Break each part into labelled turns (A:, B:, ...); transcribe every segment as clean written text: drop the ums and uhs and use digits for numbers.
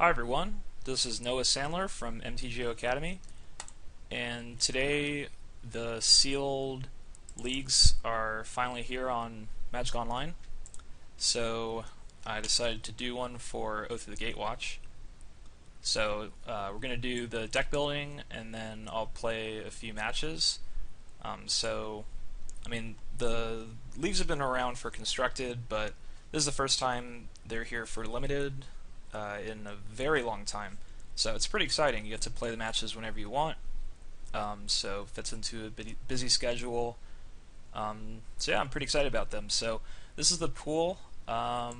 A: Hi everyone, this is Noah Sandler from Mtgo Academy, and today the sealed leagues are finally here on Magic Online, so I decided to do one for Oath of the Gatewatch. So we're going to do the deck building, and then I'll play a few matches. The leagues have been around for constructed, but this is the first time they're here for limited in a very long time. So it's pretty exciting. You get to play the matches whenever you want. So fits into a busy schedule. So yeah, I'm pretty excited about them. So this is the pool. Yeah,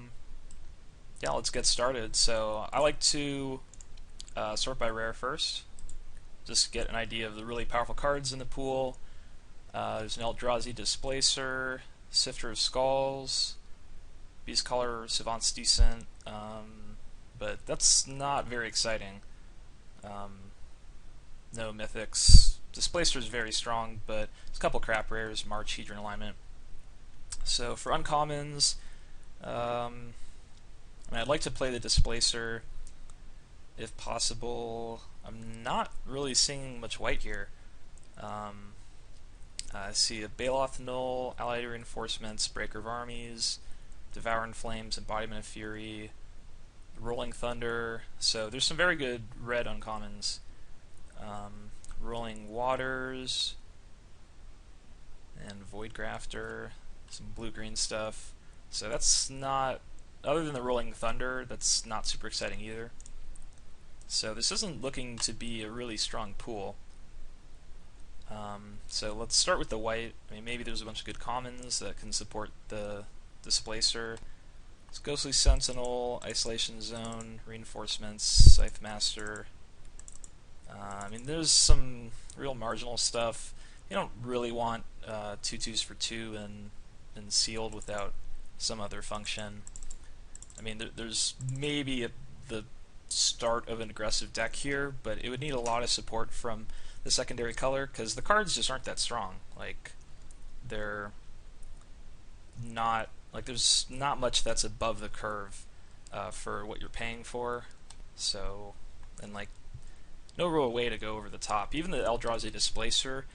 A: let's get started. So I like to sort by rare first. Just get an idea of the really powerful cards in the pool. There's an Eldrazi Displacer, Sifter of Skulls, Beast Caller, Savant's decent, but that's not very exciting. No mythics. Displacer is very strong, but it's a couple crap rares, March, Hedron Alignment. So for uncommons, I'd like to play the Displacer if possible. I'm not really seeing much white here. I see a Baloth Null, Allied Reinforcements, Breaker of Armies, Devouring Flames, Embodiment of Fury, Rolling Thunder. So there's some very good red uncommons. Rolling Waters, and Void Grafter, some blue-green stuff. So that's not, other than the Rolling Thunder, that's not super exciting either. So this isn't looking to be a really strong pool. So let's start with the white. Maybe there's a bunch of good commons that can support the Displacer. It's Ghostly Sentinel, Isolation Zone, Reinforcements, Scythe Master. There's some real marginal stuff. You don't really want 2/2s for 2 and sealed without some other function. There's maybe the start of an aggressive deck here, but it would need a lot of support from the secondary color, because the cards just aren't that strong. They're not, there's not much that's above the curve for what you're paying for. So, and no real way to go over the top. Even the Eldrazi Displacer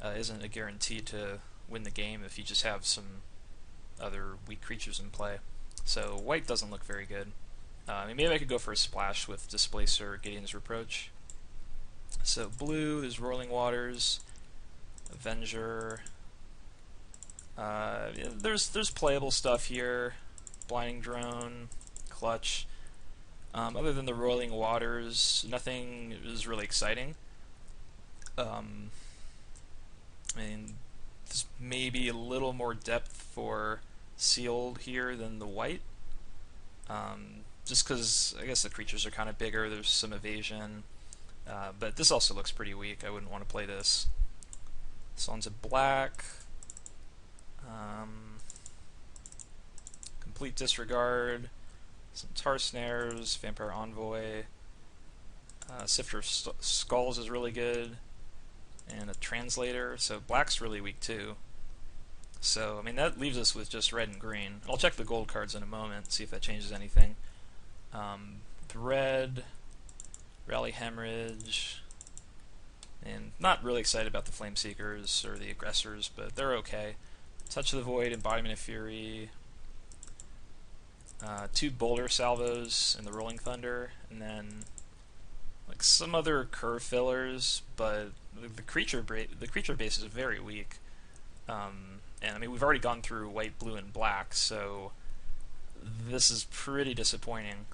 A: isn't a guarantee to win the game if you just have some other weak creatures in play. So white doesn't look very good. Maybe I could go for a splash with Displacer, Gideon's Reproach. So blue, there's Rolling Waters, Avenger. There's playable stuff here. Blinding Drone, Clutch. Other than the Rolling Waters, nothing is really exciting. There's maybe a little more depth for sealed here than the white. Just because I guess the creatures are kind of bigger, there's some evasion. But this also looks pretty weak. I wouldn't want to play this. Sons of Black. Complete Disregard. Some Tar Snares. Vampire Envoy. Sifter of Skulls is really good. And a Translator. So Black's really weak too. So, that leaves us with just red and green. I'll check the gold cards in a moment, see if that changes anything. The red, Rally Hemorrhage, and not really excited about the Flame Seekers or the Aggressors, but they're okay. Touch of the Void, Embodiment of Fury, 2 Boulder Salvos and the Rolling Thunder, and then some other curve fillers, but the creature base is very weak. And we've already gone through white, blue, and black, so this is pretty disappointing.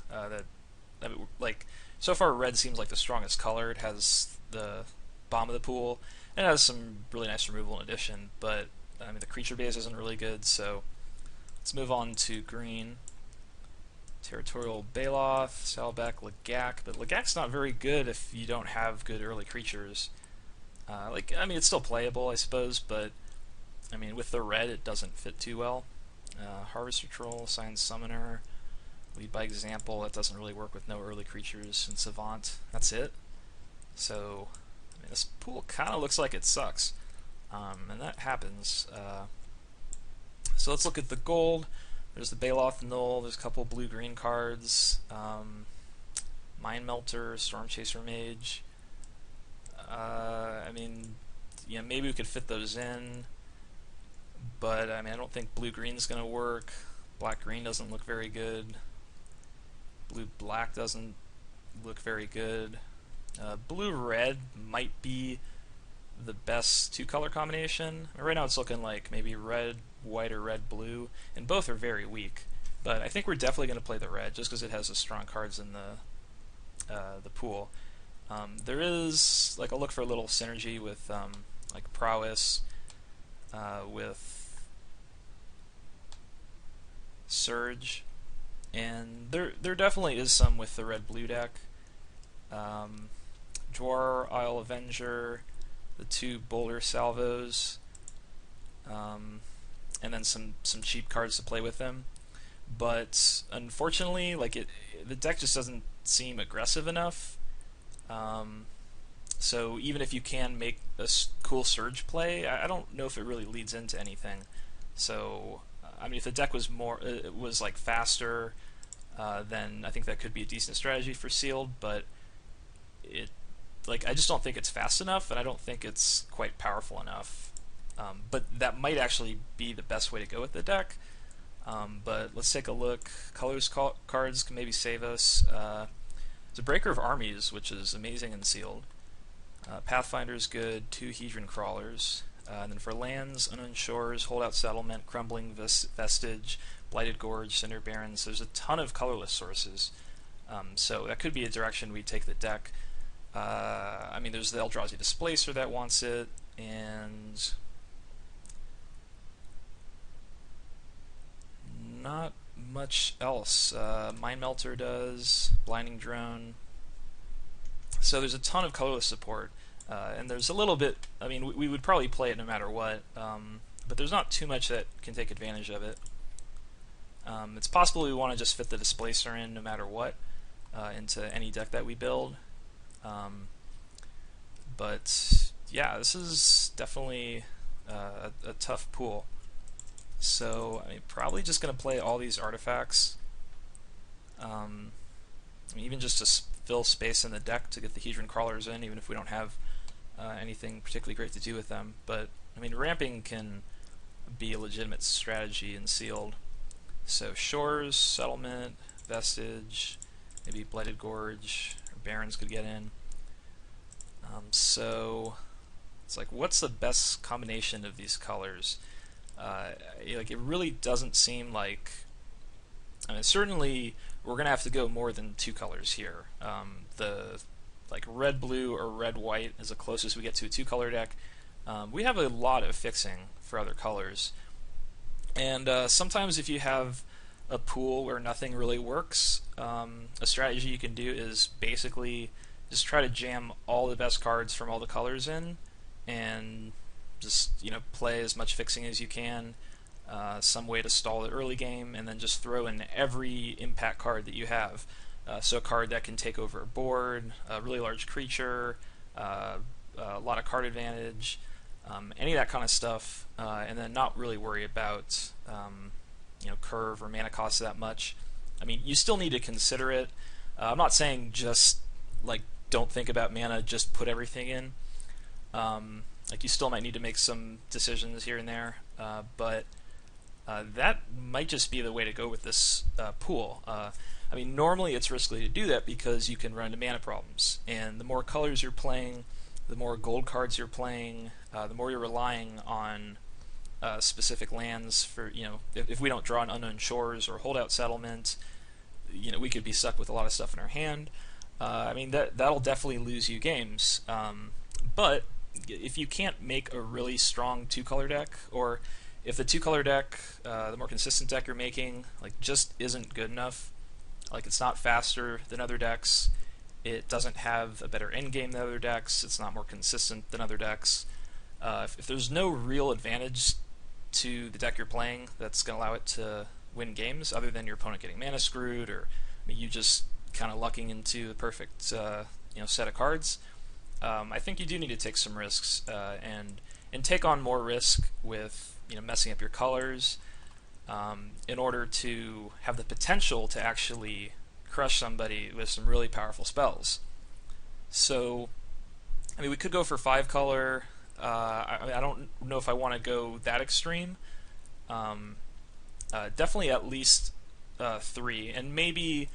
A: So far, red seems like the strongest color. It has the bomb of the pool, and it has some really nice removal in addition. But the creature base isn't really good. So let's move on to green. Territorial Baloth, Saddleback Lagak, but Lagak's not very good if you don't have good early creatures. It's still playable, I suppose, but with the red, it doesn't fit too well. Harvester Troll, Science Summoner, Lead by Example. That doesn't really work with no early creatures. And Savant. That's it. So, this pool kind of looks like it sucks. And that happens. So let's look at the gold. There's the Baloth Null. There's a couple blue-green cards. Mind Melter, Storm Chaser Mage. I mean, maybe we could fit those in, but I mean, I don't think blue-green's gonna work. Black-green doesn't look very good. Blue-black doesn't look very good. Blue-red might be the best two-color combination. Right now it's looking like maybe red-white or red-blue, and both are very weak. But I think we're definitely going to play the red, just because it has the strong cards in the pool. There is, like, I'll look for a little synergy with, like, Prowess, with Surge, and there definitely is some with the red-blue deck. Dwar, Isle Avenger, the two Boulder Salvos, and then some cheap cards to play with them. But unfortunately, like the deck just doesn't seem aggressive enough. So even if you can make a cool Surge play, I don't know if it really leads into anything. So I mean, if the deck was like faster, then I think that could be a decent strategy for sealed. But I just don't think it's fast enough, and I don't think it's quite powerful enough. But that might actually be the best way to go with the deck. But let's take a look. Colors cards can maybe save us. It's a Breaker of Armies, which is amazing in sealed. Pathfinder is good. 2 Hedron Crawlers. And then for lands, Unknown Shores, Holdout Settlement, Crumbling Vestige, Blighted Gorge, Cinder Barrens. There's a ton of colorless sources. So that could be a direction we take the deck. I mean, there's the Eldrazi Displacer that wants it, and not much else. Mind Melter does, Blinding Drone. So there's a ton of colorless support, and there's a little bit. I mean, we would probably play it no matter what, but there's not too much that can take advantage of it. It's possible we want to just fit the Displacer in no matter what into any deck that we build. But yeah, this is definitely a tough pool. So I mean, probably just going to play all these artifacts. I mean, even just to fill space in the deck to get the Hedron Crawlers in, even if we don't have anything particularly great to do with them. But I mean, ramping can be a legitimate strategy in sealed. So Shores, Settlement, Vestige, maybe Blighted Gorge, or Barrens could get in. So it's like, what's the best combination of these colors? Like, it really doesn't seem like. I mean, certainly we're gonna have to go more than 2 colors here. The like red-blue or red-white is the closest we get to a 2-color deck. We have a lot of fixing for other colors, and sometimes if you have a pool where nothing really works, a strategy you can do is basically just try to jam all the best cards from all the colors in, and just play as much fixing as you can, some way to stall the early game, and then just throw in every impact card that you have. So a card that can take over a board, a really large creature, a lot of card advantage, any of that kind of stuff, and then not really worry about curve or mana cost that much. I mean, you still need to consider it. I'm not saying just like don't think about mana, just put everything in. Like, you still might need to make some decisions here and there, but that might just be the way to go with this pool. I mean, normally it's risky to do that because you can run into mana problems, and the more colors you're playing, the more gold cards you're playing, the more you're relying on specific lands for, if we don't draw an Unknown Shores or Holdout Settlement, we could be stuck with a lot of stuff in our hand. I mean, that'll definitely lose you games. But if you can't make a really strong 2-color deck, or if the 2-color deck, the more consistent deck you're making, like, just isn't good enough, like, it's not faster than other decks, it doesn't have a better endgame than other decks, it's not more consistent than other decks, if there's no real advantage to the deck you're playing that's going to allow it to win games, other than your opponent getting mana screwed, or you just kind of lucking into the perfect set of cards, I think you do need to take some risks, and take on more risk with messing up your colors, in order to have the potential to actually crush somebody with some really powerful spells. So, I mean, we could go for 5-color. I don't know if I want to go that extreme. Definitely at least 3, and maybe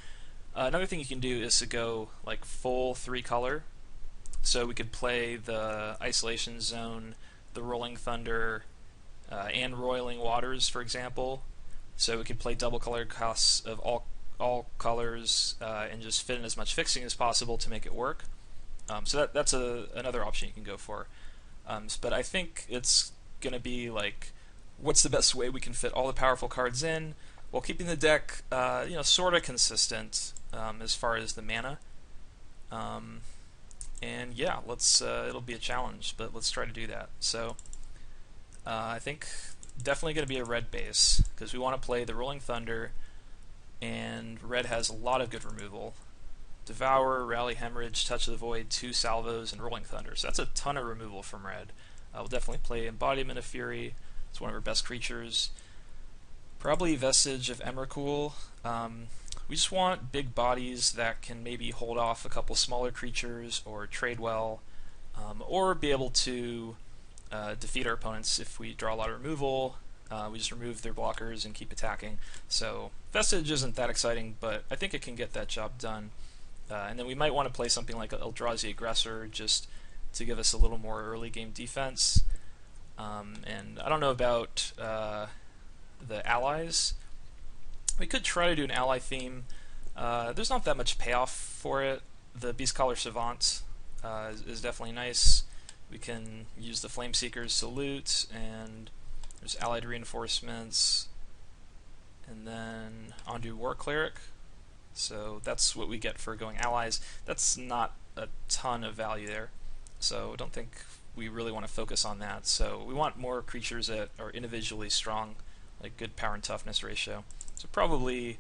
A: another thing you can do is to go like full 3-color. So we could play the Isolation Zone, the Rolling Thunder, and Roiling Waters, for example. So we could play double color costs of all colors and just fit in as much fixing as possible to make it work. So that's another option you can go for. But I think it's going to be like, what's the best way we can fit all the powerful cards in while keeping the deck, sort of consistent as far as the mana. And yeah, it'll be a challenge, but let's try to do that. So I think definitely going to be a red base because we want to play the Rolling Thunder, and red has a lot of good removal. Devour, Rally Hemorrhage, Touch of the Void, 2 Salvos, and Rolling Thunder. So that's a ton of removal from red. We'll definitely play Embodiment of Fury. It's one of our best creatures. Probably Vestige of Emrakul. We just want big bodies that can maybe hold off a couple smaller creatures or trade well, or be able to defeat our opponents if we draw a lot of removal. We just remove their blockers and keep attacking. So Vestige isn't that exciting, but I think it can get that job done. And then we might want to play something like Eldrazi Aggressor just to give us a little more early game defense. And I don't know about the allies. We could try to do an ally theme. There's not that much payoff for it. The Beastcaller Savant is definitely nice. We can use the Flameseeker's Salute, and there's allied reinforcements, and then Ondu War Cleric. So that's what we get for going allies. That's not a ton of value there, so I don't think we really want to focus on that. So we want more creatures that are individually strong, like good power and toughness ratio. So probably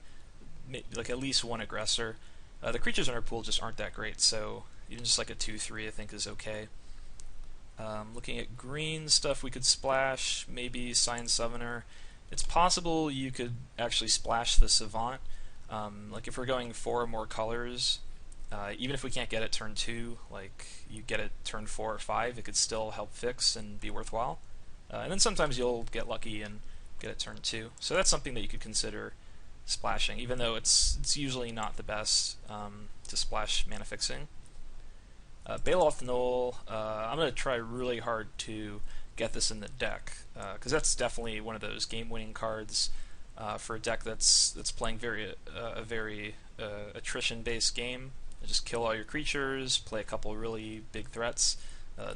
A: like at least 1 aggressor. The creatures in our pool just aren't that great, so even just like a 2/3 I think is okay. Looking at green stuff, we could splash, maybe Sign Summoner. It's possible you could actually splash the Savant. Like if we're going 4 or more colors, even if we can't get it turn 2, like you get it turn 4 or 5, it could still help fix and be worthwhile. And then sometimes you'll get lucky and get it turn 2. So that's something that you could consider splashing, even though it's usually not the best to splash mana fixing. Baloth Null, I'm going to try really hard to get this in the deck, because that's definitely one of those game-winning cards for a deck that's playing a very attrition-based game. Just kill all your creatures, play a couple really big threats.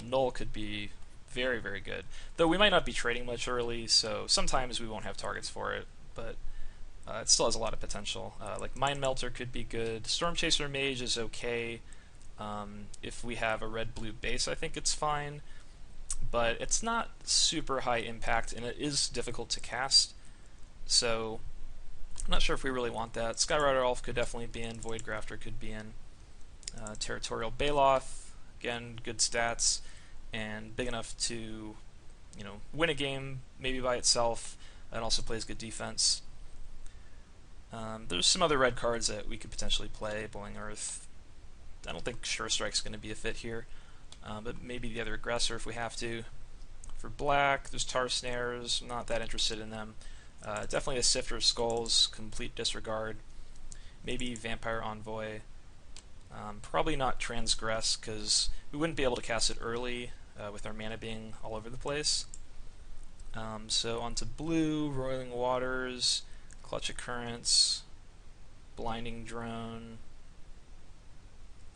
A: Null could be very, very good. Though we might not be trading much early, so sometimes we won't have targets for it, but it still has a lot of potential. Like Mind Melter could be good. Stormchaser Mage is okay. If we have a red-blue base, I think it's fine, but it's not super high impact, and it is difficult to cast, so I'm not sure if we really want that. Skyrider Elf could definitely be in. Void Grafter could be in. Territorial Baloth, again, good stats, and big enough to, win a game maybe by itself, and also plays good defense. There's some other red cards that we could potentially play. Boiling Earth. I don't think Sure Strike's going to be a fit here, but maybe the other aggressor if we have to. For black, there's Tar Snares. I'm not that interested in them. Definitely a Sifter of Skulls, complete disregard. Maybe Vampire Envoy. Probably not Transgress, because we wouldn't be able to cast it early with our mana being all over the place. So onto blue, Roiling Waters, Clutch of Currents, Blinding Drone,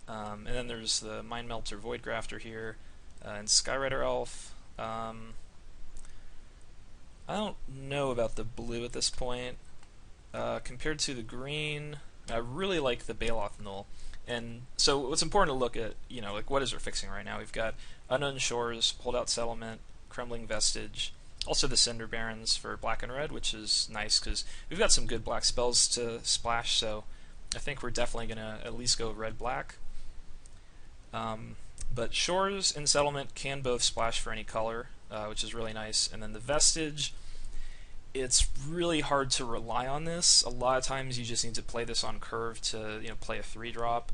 A: and then there's the Mind Melter Void Grafter here, and Skyrider Elf. I don't know about the blue at this point. Compared to the green, I really like the Baloth Null. And so what's important to look at, like what is our fixing right now? We've got Unknown Shores, Holdout Settlement, Crumbling Vestige, also the Cinder Barrens for black and red, which is nice because we've got some good black spells to splash, so I think we're definitely going to at least go red-black. But Shores and Settlement can both splash for any color, which is really nice. And then the Vestige, it's really hard to rely on this. A lot of times you just need to play this on curve to play a 3-drop.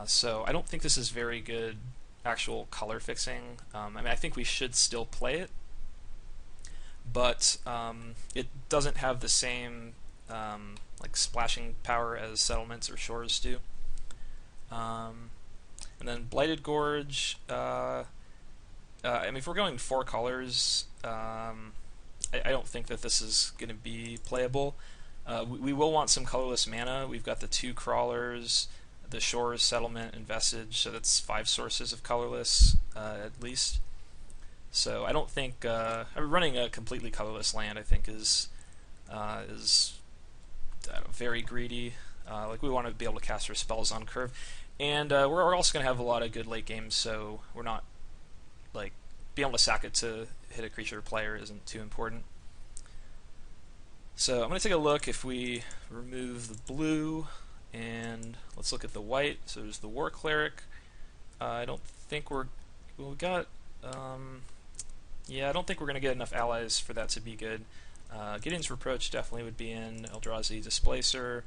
A: So I don't think this is very good actual color fixing. I mean, I think we should still play it, but it doesn't have the same like splashing power as settlements or shores do. And then Blighted Gorge. I mean, if we're going 4 colors, I don't think that this is going to be playable. We will want some colorless mana. We've got the 2 crawlers, the shores, settlement, and vestige, so that's 5 sources of colorless at least. So I don't think running a completely colorless land, I think, is very greedy. Like, we want to be able to cast our spells on curve, and we're also going to have a lot of good late games, so we're not like being able to sack it to hit a creature or player isn't too important. So I'm going to take a look if we remove the blue, and let's look at the white. So there's the War Cleric. I don't think we got. Yeah, I don't think we're going to get enough allies for that to be good. Gideon's Reproach definitely would be in. Eldrazi Displacer.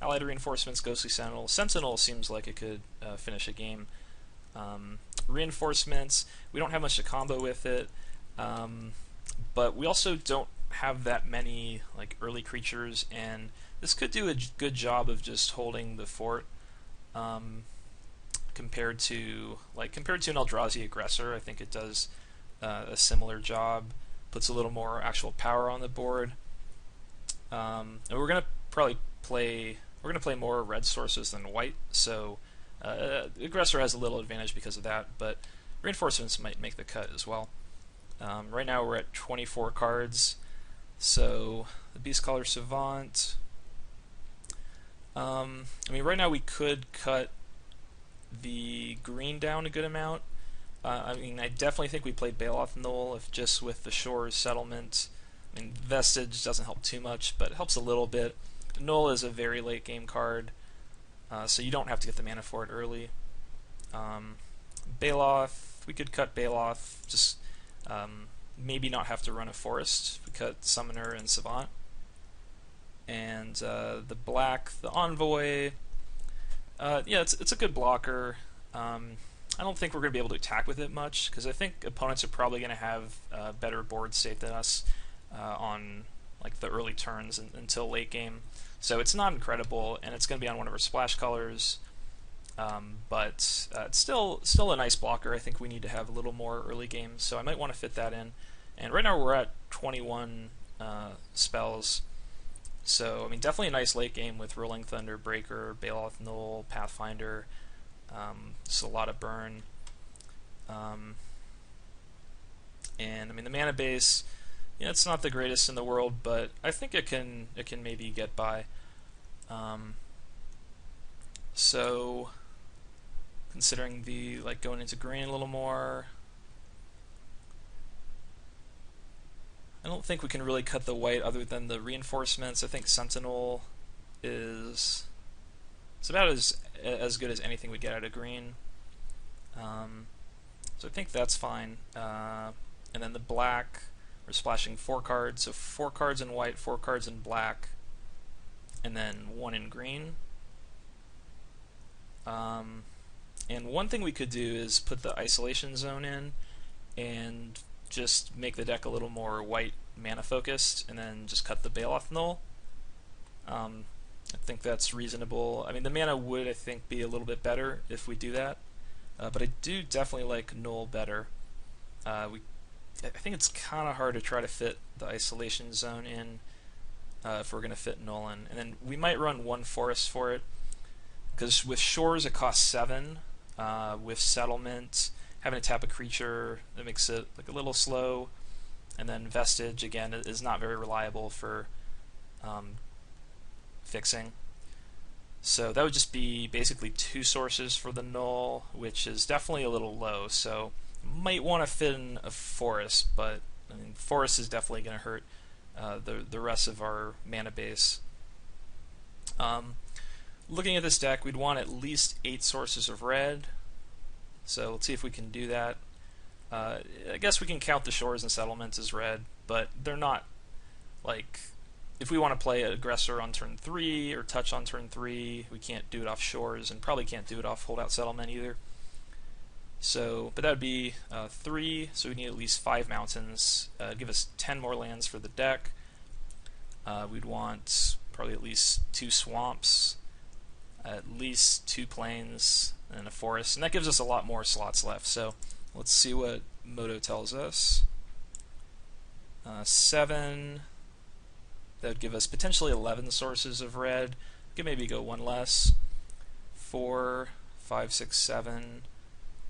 A: Allied Reinforcements, Ghostly Sentinel. Sentinel seems like it could finish a game. Reinforcements, we don't have much to combo with it, but we also don't have that many like early creatures, and this could do a good job of just holding the fort compared to an Eldrazi Aggressor. I think it does a similar job, puts a little more actual power on the board, and we're gonna play more red sources than white, so Aggressor has a little advantage because of that, but Reinforcements might make the cut as well. Right now we're at 24 cards, so the Beastcaller Savant. I mean, right now we could cut the green down a good amount. I mean, I definitely think we played Baloth Null if just with the Shores Settlement. I mean, Vestige doesn't help too much, but it helps a little bit. Null is a very late game card, so you don't have to get the mana for it early. Baloth, we could cut Baloth, just maybe not have to run a forest. We cut Summoner and Savant. And the black, the Envoy, yeah, it's a good blocker. I don't think we're going to be able to attack with it much, because I think opponents are probably going to have better board state than us on like the early turns until late game. So it's not incredible, and it's going to be on one of our splash colors, but it's still a nice blocker. I think we need to have a little more early game, so I might want to fit that in. And right now we're at 21 spells, so I mean, definitely a nice late game with Rolling Thunder, Breaker, Baloth Null, Pathfinder. Just a lot of burn, and I mean, the mana base, it's not the greatest in the world, but I think it can maybe get by. So considering the going into green a little more, I don't think we can really cut the white other than the reinforcements. I think Sentinel is about as good as anything we get out of green. So I think that's fine. And then the black, we're splashing 4 cards, so 4 cards in white, 4 cards in black, and then 1 in green. And one thing we could do is put the Isolation Zone in and just make the deck a little more white mana focused, and then just cut the Baloth Null. I think that's reasonable. I mean, the mana would, I think, be a little bit better if we do that, but I do definitely like Null better. I think it's kind of hard to try to fit the Isolation Zone in if we're going to fit Null in. And then we might run 1 forest for it, because with Shores it costs 7. With Settlement, having to tap a creature, that makes it a little slow. And then Vestige, again, is not very reliable for fixing. So that would just be basically 2 sources for the Null, which is definitely a little low. So might want to fit in a forest, but I mean, forest is definitely going to hurt the rest of our mana base. Looking at this deck, we'd want at least 8 sources of red. So let's see if we can do that. I guess we can count the shores and settlements as red, but they're not like, if we want to play aggressor on turn 3 or touch on turn 3, we can't do it off shores and probably can't do it off holdout settlement either. So, but that would be 3, so we need at least 5 mountains. Give us 10 more lands for the deck. We'd want probably at least 2 swamps, at least 2 plains, and a forest, and that gives us a lot more slots left. So let's see what Moto tells us. 7. That would give us potentially 11 sources of red. We could maybe go one less. 4, 5, 6, 7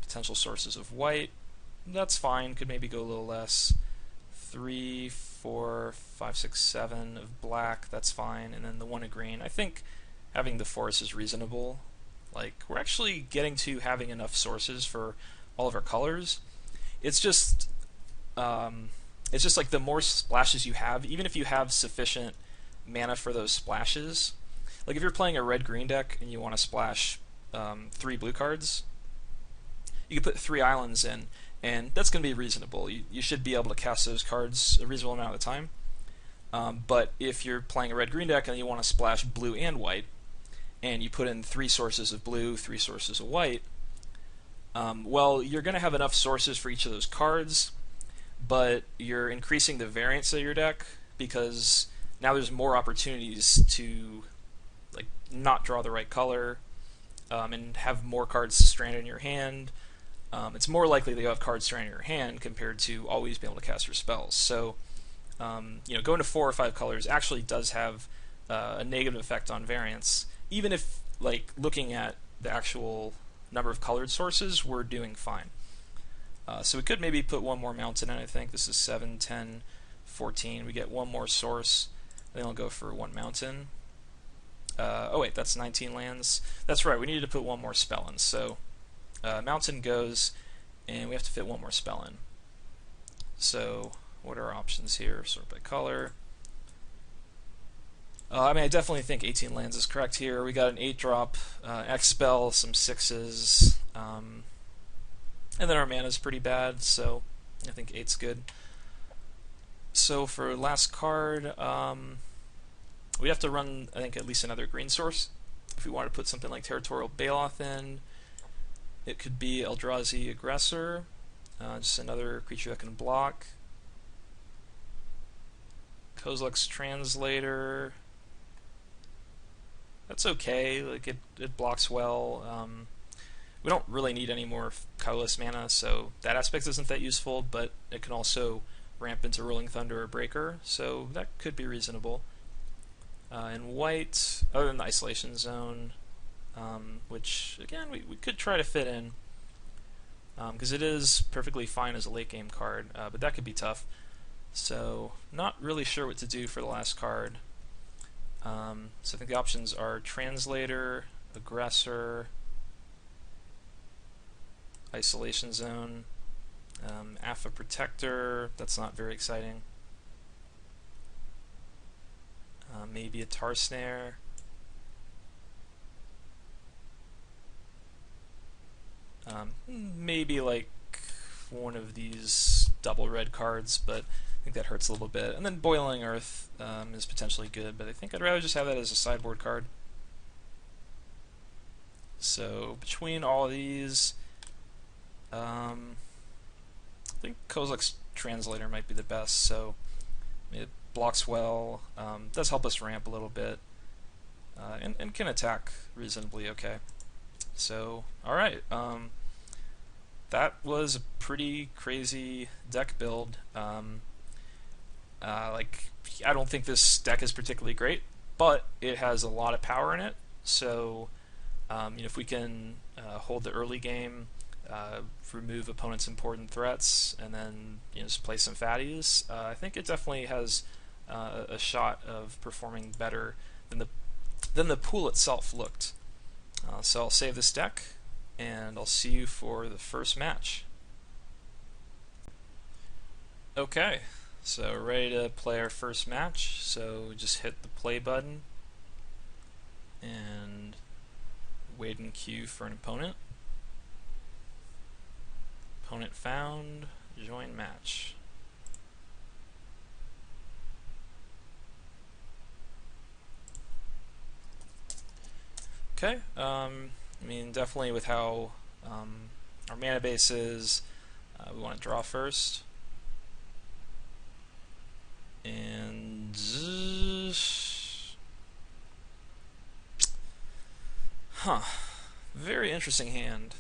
A: potential sources of white. That's fine. Could maybe go a little less. 3, 4, 5, 6, 7 of black. That's fine. And then the 1 of green. I think having the forest is reasonable. Like, we're actually getting to having enough sources for all of our colors. It's just like the more splashes you have, even if you have sufficient mana for those splashes. Like if you're playing a red-green deck and you want to splash 3 blue cards, you can put 3 islands in, and that's going to be reasonable. You should be able to cast those cards a reasonable amount of the time. But if you're playing a red-green deck and you want to splash blue and white, and you put in 3 sources of blue, 3 sources of white, well, you're going to have enough sources for each of those cards, but you're increasing the variance of your deck because now there's more opportunities to like not draw the right color and have more cards stranded in your hand. It's more likely that you have cards stranded in your hand compared to always being able to cast your spells. So going to 4 or 5 colors actually does have a negative effect on variance. Even if, like, looking at the actual number of colored sources, we're doing fine. So we could maybe put 1 more mountain in, I think. This is 7, 10, 14. We get 1 more source. Then I'll go for 1 mountain. Oh wait, that's 19 lands. That's right, we needed to put 1 more spell in. So mountain goes, and we have to fit 1 more spell in. So what are our options here? Sort by color. I mean, I definitely think 18 lands is correct here. We got an 8-drop, X-Spell, some 6s, and then our mana's pretty bad, so I think 8's good. So for last card, we have to run, I think, at least another green source. If we want to put something like Territorial Baloth in, it could be Eldrazi Aggressor, just another creature that can block. Kozilek's Translator. That's okay, like it blocks well. We don't really need any more colorless mana, so that aspect isn't that useful, but it can also ramp into Rolling Thunder or Breaker, so that could be reasonable. In white, other than the Isolation Zone, which, again, we could try to fit in, because it is perfectly fine as a late game card, but that could be tough. So, not really sure what to do for the last card. So I think the options are Translator, Aggressor, Isolation Zone, Alpha Protector. That's not very exciting. Maybe a Tar Snare. Maybe like one of these double red cards, but I think that hurts a little bit. And then Boiling Earth is potentially good, but I think I'd rather just have that as a sideboard card. So between all of these, I think Kozilek's Translator might be the best. So it blocks well, does help us ramp a little bit, and can attack reasonably okay. So, alright, that was a pretty crazy deck build. I don't think this deck is particularly great, but it has a lot of power in it. So, if we can hold the early game, remove opponents' important threats, and then just play some fatties, I think it definitely has a shot of performing better than the pool itself looked. So I'll save this deck, and I'll see you for the first match. Okay, so ready to play our first match. So just hit the play button and wait in queue for an opponent. Opponent found. Join match. Okay, I mean, definitely with how our mana base is, we want to draw first. And very interesting hand.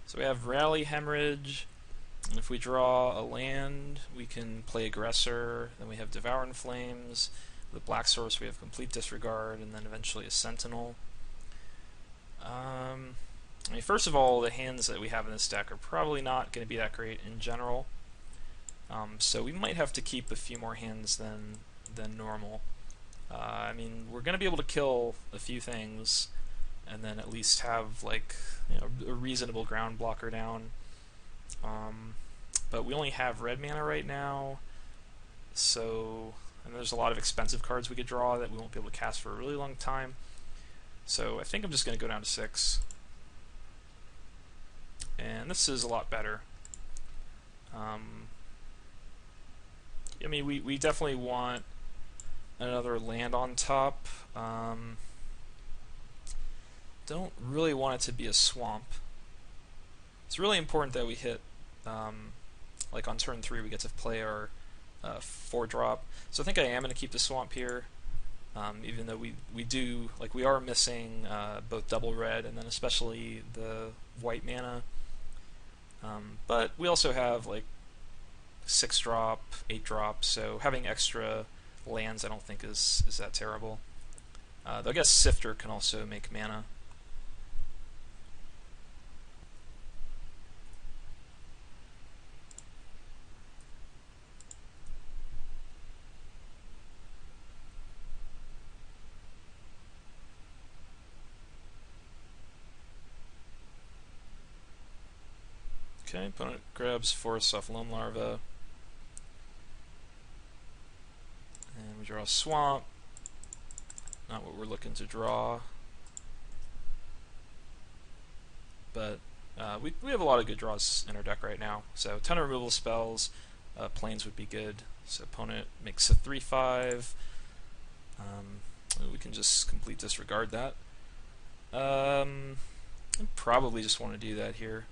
A: So we have Rally Hemorrhage, and if we draw a land, we can play Aggressor. Then we have Devour in Flames. With Black Source, we have Complete Disregard, and then eventually a Sentinel. I mean, first of all, the hands that we have in this deck are probably not going to be that great in general. So we might have to keep a few more hands than normal. I mean, we're going to be able to kill a few things, and then at least have like a reasonable ground blocker down. But we only have red mana right now, so and there's a lot of expensive cards we could draw that we won't be able to cast for a really long time. So I think I'm just going to go down to 6. And this is a lot better. I mean, we definitely want another land on top. Don't really want it to be a swamp. It's really important that we hit, like on turn 3 we get to play our 4-drop. So I think I am going to keep the swamp here, even though we are missing both double red and then especially the white mana. But we also have like 6-drop, 8-drop, so having extra lands I don't think is that terrible. Though I guess Sifter can also make mana. Okay, opponent grabs Forest off Lone Larva. And we draw a Swamp. Not what we're looking to draw. But we have a lot of good draws in our deck right now. So, ton of removal spells. Planes would be good. So, opponent makes a 3/5. We can just complete disregard that. I probably just want to do that here.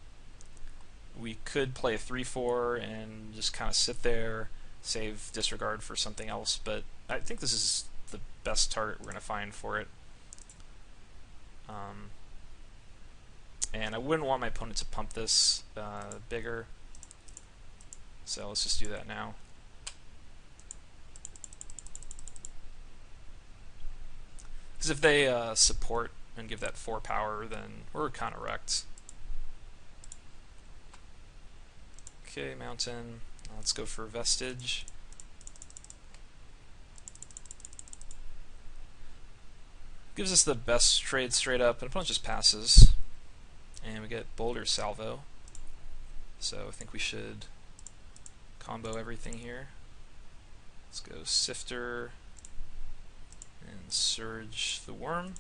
A: We could play a 3/4 and just kind of sit there, save disregard for something else, but I think this is the best target we're going to find for it. And I wouldn't want my opponent to pump this bigger, so let's just do that now. Because if they support and give that 4 power, then we're kind of wrecked. Okay, Mountain. Let's go for Vestige. Gives us the best trade straight up, and opponent just passes. And we get Boulder Salvo. So I think we should combo everything here. Let's go Sifter and Surge the Worm.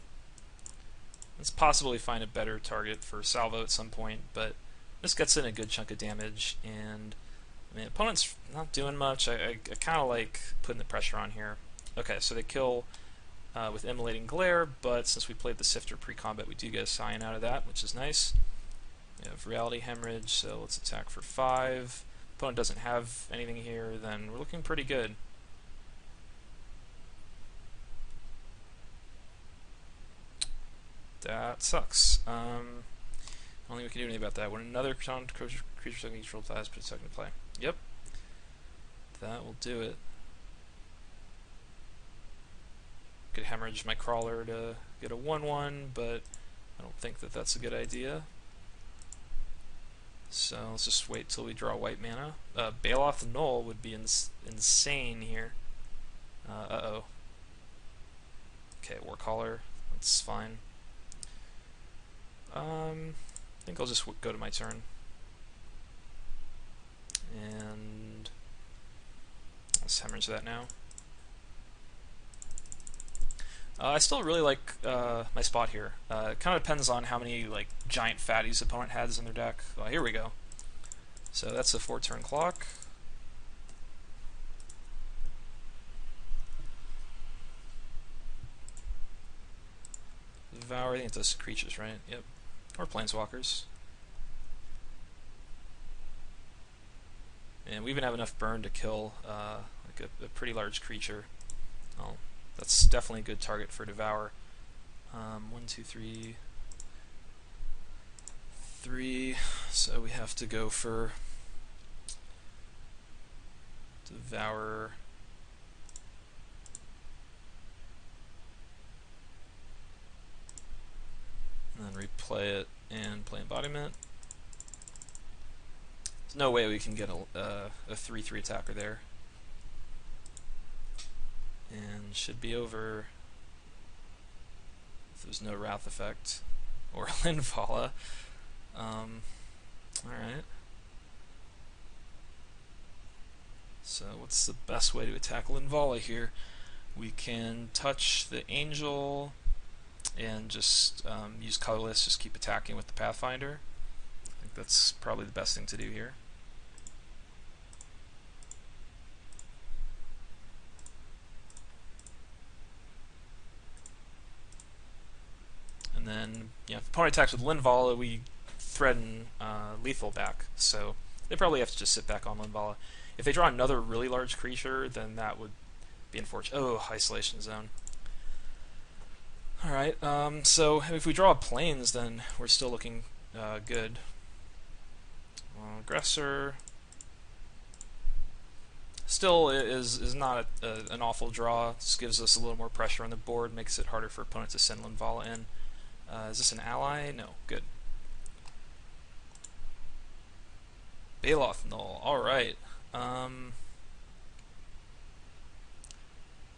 A: Let's possibly find a better target for Salvo at some point, but this gets in a good chunk of damage, and I mean, opponent's not doing much. I kind of like putting the pressure on here. Okay, so they kill with Immolating Glare, but since we played the Sifter pre-combat, we do get a Scion out of that, which is nice. We have Reality Hemorrhage, so let's attack for 5. Opponent doesn't have anything here, then we're looking pretty good. That sucks. I don't think we can do anything about that. When another creature second control dies, put a second to play. Yep. That will do it. Could hemorrhage my crawler to get a 1/1, but I don't think that that's a good idea. So let's just wait till we draw white mana. Bailoff Null would be insane here. Uh-oh. Okay, Warcaller. That's fine. I think I'll just go to my turn. And let's hemorrhage that now. I still really like my spot here. It kind of depends on how many like giant fatties the opponent has in their deck. Well, here we go. So that's a 4-turn clock. Devour, I think it does creatures, right? Yep. Or planeswalkers. And we even have enough burn to kill like a pretty large creature. Oh, that's definitely a good target for Devour. 1, 2, 3, 3. So we have to go for Devour. And then replay it and play Embodiment. There's no way we can get a 3/3 attacker there. And should be over if there's no Wrath effect or Linvala. Alright. So what's the best way to attack Linvala here? We can touch the Angel and just use colorless, just keep attacking with the Pathfinder. I think that's probably the best thing to do here. And then, if the opponent attacks with Linvala, we threaten lethal back, so they probably have to just sit back on Linvala. If they draw another really large creature, then that would be unfortunate. Oh, Isolation Zone. Alright, so if we draw planes, then we're still looking good. Aggressor still is not an awful draw. Just gives us a little more pressure on the board, makes it harder for opponents to send Linvala in. Is this an ally? No. Good. Baloth Null. Alright.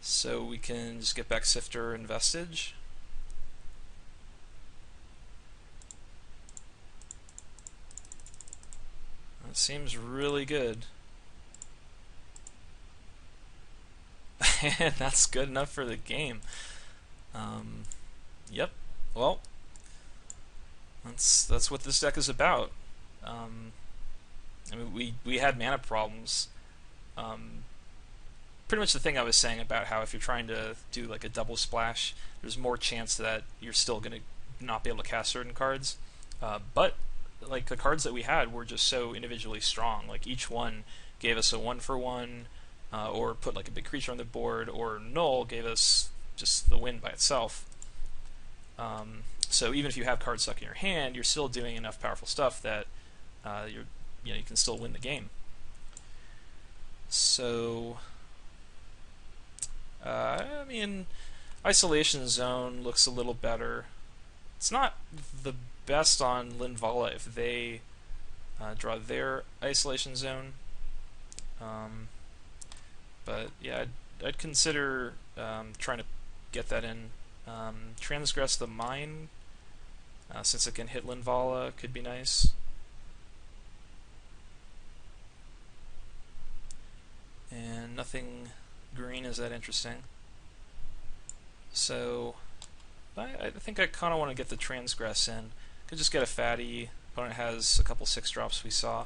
A: So we can just get back Sifter and Vestige. That seems really good. And that's good enough for the game. Yep. Well, that's what this deck is about. I mean, we had mana problems. Pretty much the thing I was saying about how if you're trying to do like a double splash, there's more chance that you're still going to not be able to cast certain cards. But like the cards that we had were just so individually strong. Like each one gave us a 1-for-1, or put like a big creature on the board, or Null gave us just the win by itself. So even if you have cards stuck in your hand, you're still doing enough powerful stuff that you can still win the game. So I mean, Isolation Zone looks a little better. It's not the best on Linvala if they draw their Isolation Zone. But yeah, I'd consider trying to get that in. Transgress the Mind, since it can hit Linvala, could be nice. And nothing green is that interesting. So I think I kind of want to get the Transgress in. Could just get a fatty. Opponent has a couple 6-drops we saw.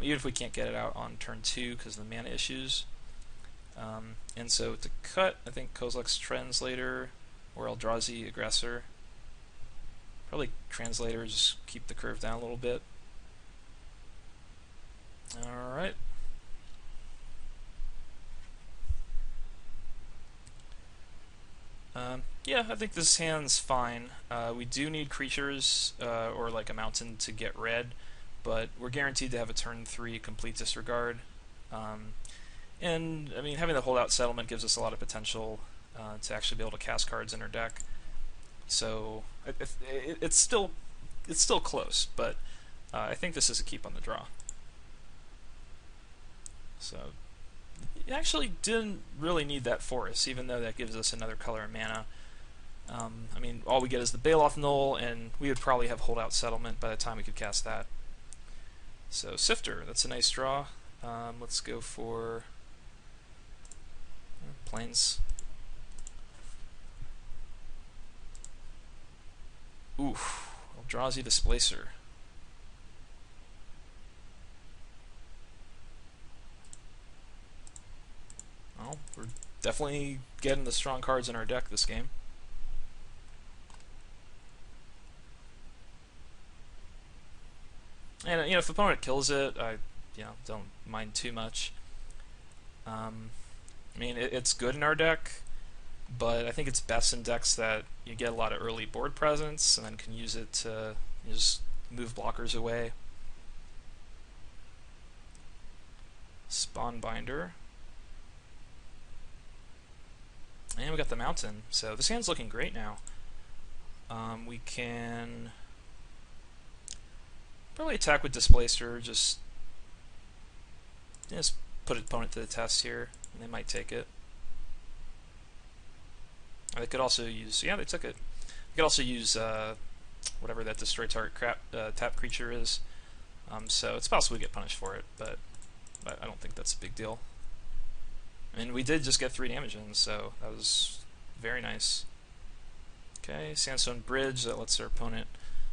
A: Even if we can't get it out on turn 2 because of the mana issues. And so to cut, I think Kozilek's Translator or Eldrazi Aggressor. Probably Translator, just keep the curve down a little bit. Alright. Yeah, I think this hand's fine. We do need creatures or like a mountain to get red, but we're guaranteed to have a turn 3 complete disregard. And I mean, having the holdout settlement gives us a lot of potential to actually be able to cast cards in our deck. So it's still close, but I think this is a keep on the draw. So you actually didn't really need that forest, even though that gives us another color and mana. I mean, all we get is the Baloth Null, and we would probably have holdout settlement by the time we could cast that. So Sifter, that's a nice draw. Let's go for Plains. Ooh, Eldrazi Displacer. Well, we're definitely getting the strong cards in our deck this game. And if the opponent kills it, I don't mind too much. I mean, it's good in our deck, but I think it's best in decks that you get a lot of early board presence and then can use it to just move blockers away. Spawn Binder. And we got the Mountain. So this hand's looking great now. We can probably attack with Displacer, just put opponent to the test here, and they might take it. Or they could also use, yeah, they took it. They could also use whatever that destroy target tap creature is. So it's possible we get punished for it, but I don't think that's a big deal. I mean, we did just get 3 damage in, so that was very nice. Okay, Sandstone Bridge, that lets our opponent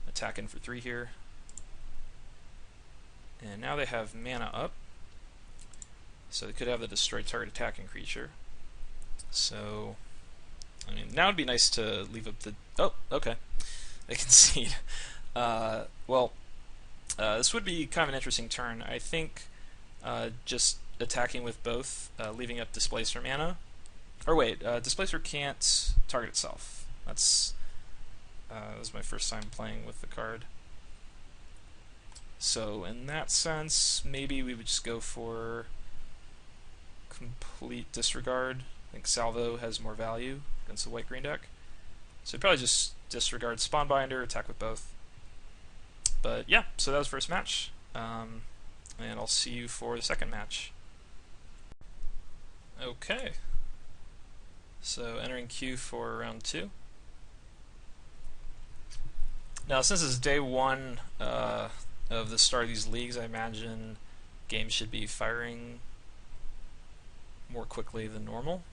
A: attack in for 3 here. And now they have mana up, so they could have the destroy target attacking creature. So, I mean, now it'd be nice to leave up the... Oh, okay. They concede. This would be kind of an interesting turn. I think just attacking with both, leaving up Displacer mana. Or wait, Displacer can't target itself. This is my first time playing with the card. So in that sense, maybe we would just go for complete disregard. I think Salvo has more value against the white-green deck. So probably just disregard Spawnbinder, attack with both. But yeah, so that was the first match. And I'll see you for the second match. Okay. So entering queue for round 2. Now since it's day 1 of the start of these leagues, I imagine games should be firing more quickly than normal.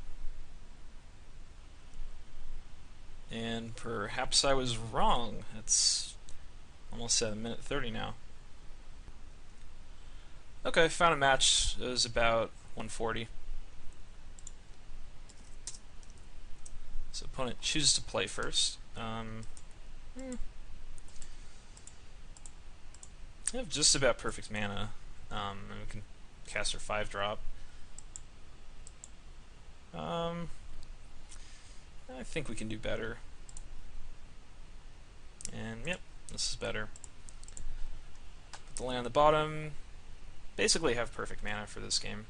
A: And perhaps I was wrong. It's almost at 1:30 now. Okay, found a match. It was about 140. So opponent chooses to play first. I have just about perfect mana, and we can cast our 5-drop. I think we can do better. And yep, this is better. Put the land on the bottom. Basically have perfect mana for this game.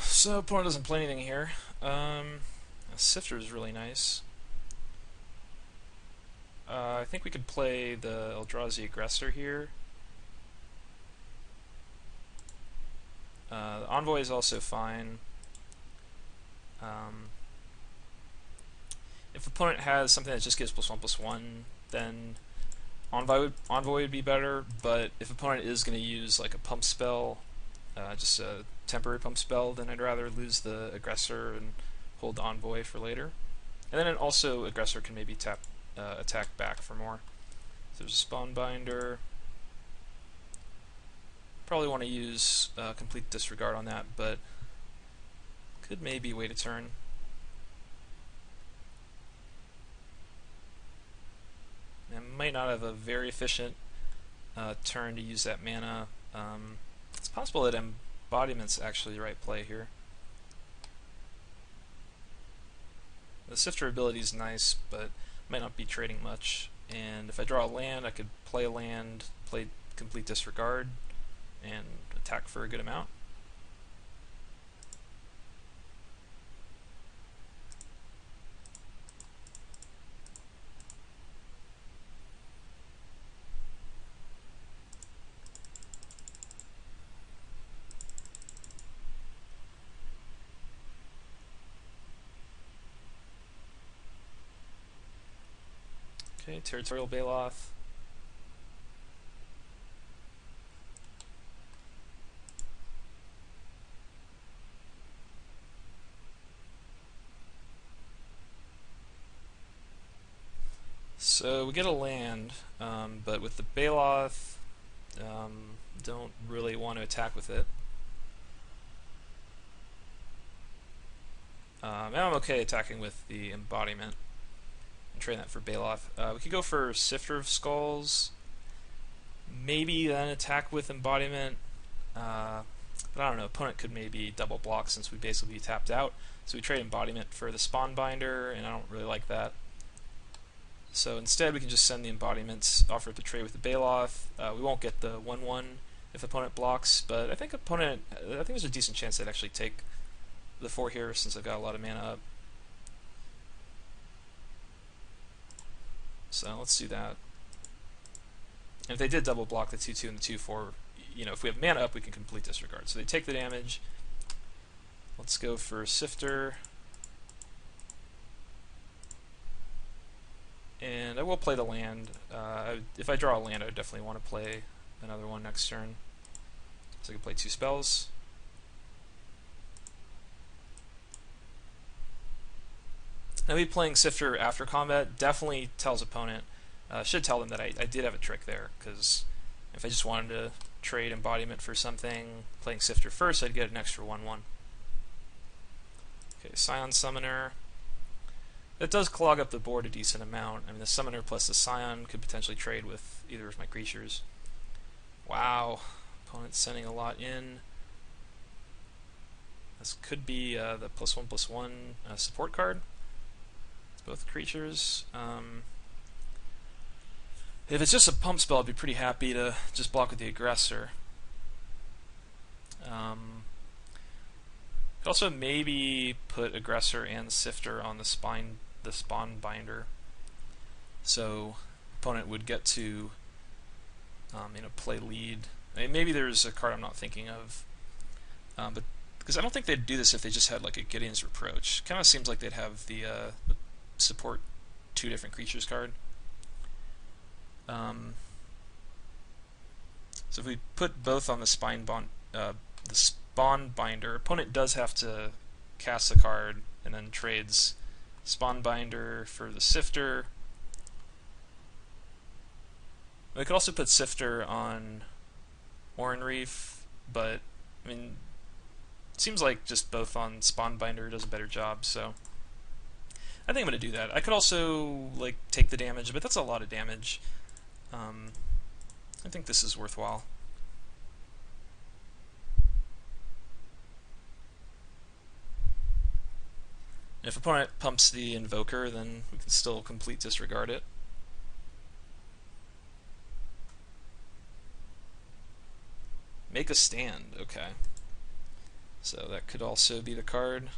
A: So opponent doesn't play anything here. A Sifter is really nice. I think we could play the Eldrazi Aggressor here. The Envoy is also fine. If opponent has something that just gives +1/+1, then Envoy would be better. But if opponent is going to use like a pump spell, just a temporary pump spell, then I'd rather lose the Aggressor and hold the Envoy for later. And then also Aggressor can maybe attack back for more. So there's a Spawnbinder. Probably want to use complete disregard on that, but could maybe wait a turn. I might not have a very efficient turn to use that mana. It's possible that Embodiment's actually the right play here. The Sifter ability is nice, but might not be trading much. And if I draw a land, I could play a land, play complete disregard, and attack for a good amount. Okay, Territorial Baloth. So we get a land, but with the Baloth, don't really want to attack with it. And I'm okay attacking with the Embodiment and trade that for Baloth. We could go for Sifter of Skulls, maybe then attack with Embodiment. But I don't know, opponent could maybe double block since we basically tapped out. So we trade Embodiment for the Spawn Binder, and I don't really like that. So instead we can just send the Embodiments, offer it to trade with the Baloth. We won't get the 1-1 if opponent blocks, but I think there's a decent chance they'd actually take the 4 here since I've got a lot of mana up. So let's do that. And if they did double block the 2-2 and the 2-4, you know, if we have mana up, we can complete disregard. So they take the damage. Let's go for Sifter. And I will play the land. If I draw a land, I would definitely want to play another one next turn. So I can play 2 spells. Now, me playing Sifter after combat definitely tells opponent, should tell them that I did have a trick there, because if I just wanted to trade Embodiment for something, playing Sifter first, I'd get an extra 1-1. Okay, Scion Summoner. That does clog up the board a decent amount. I mean, the Summoner plus the Scion could potentially trade with either of my creatures. Wow, opponent's sending a lot in. This could be the +1/+1 support card. It's both creatures. If it's just a pump spell, I'd be pretty happy to just block with the Aggressor. Could also maybe put Aggressor and Sifter on the Spawn Binder, so opponent would get to play lead. I mean, maybe there's a card I'm not thinking of, but because I don't think they'd do this if they just had like a Gideon's Reproach. Kind of seems like they'd have the support 2 different creatures card. So if we put both on the Spawn Binder, opponent does have to cast a card and then trades Spawn Binder for the Sifter. We could also put Sifter on Oran Reef, but I mean, it seems like just both on Spawn Binder does a better job, so I think I'm going to do that. I could also like take the damage, but that's a lot of damage. I think this is worthwhile. If opponent pumps the Invoker, then we can still complete disregard it. Make a stand, okay. So that could also be the card.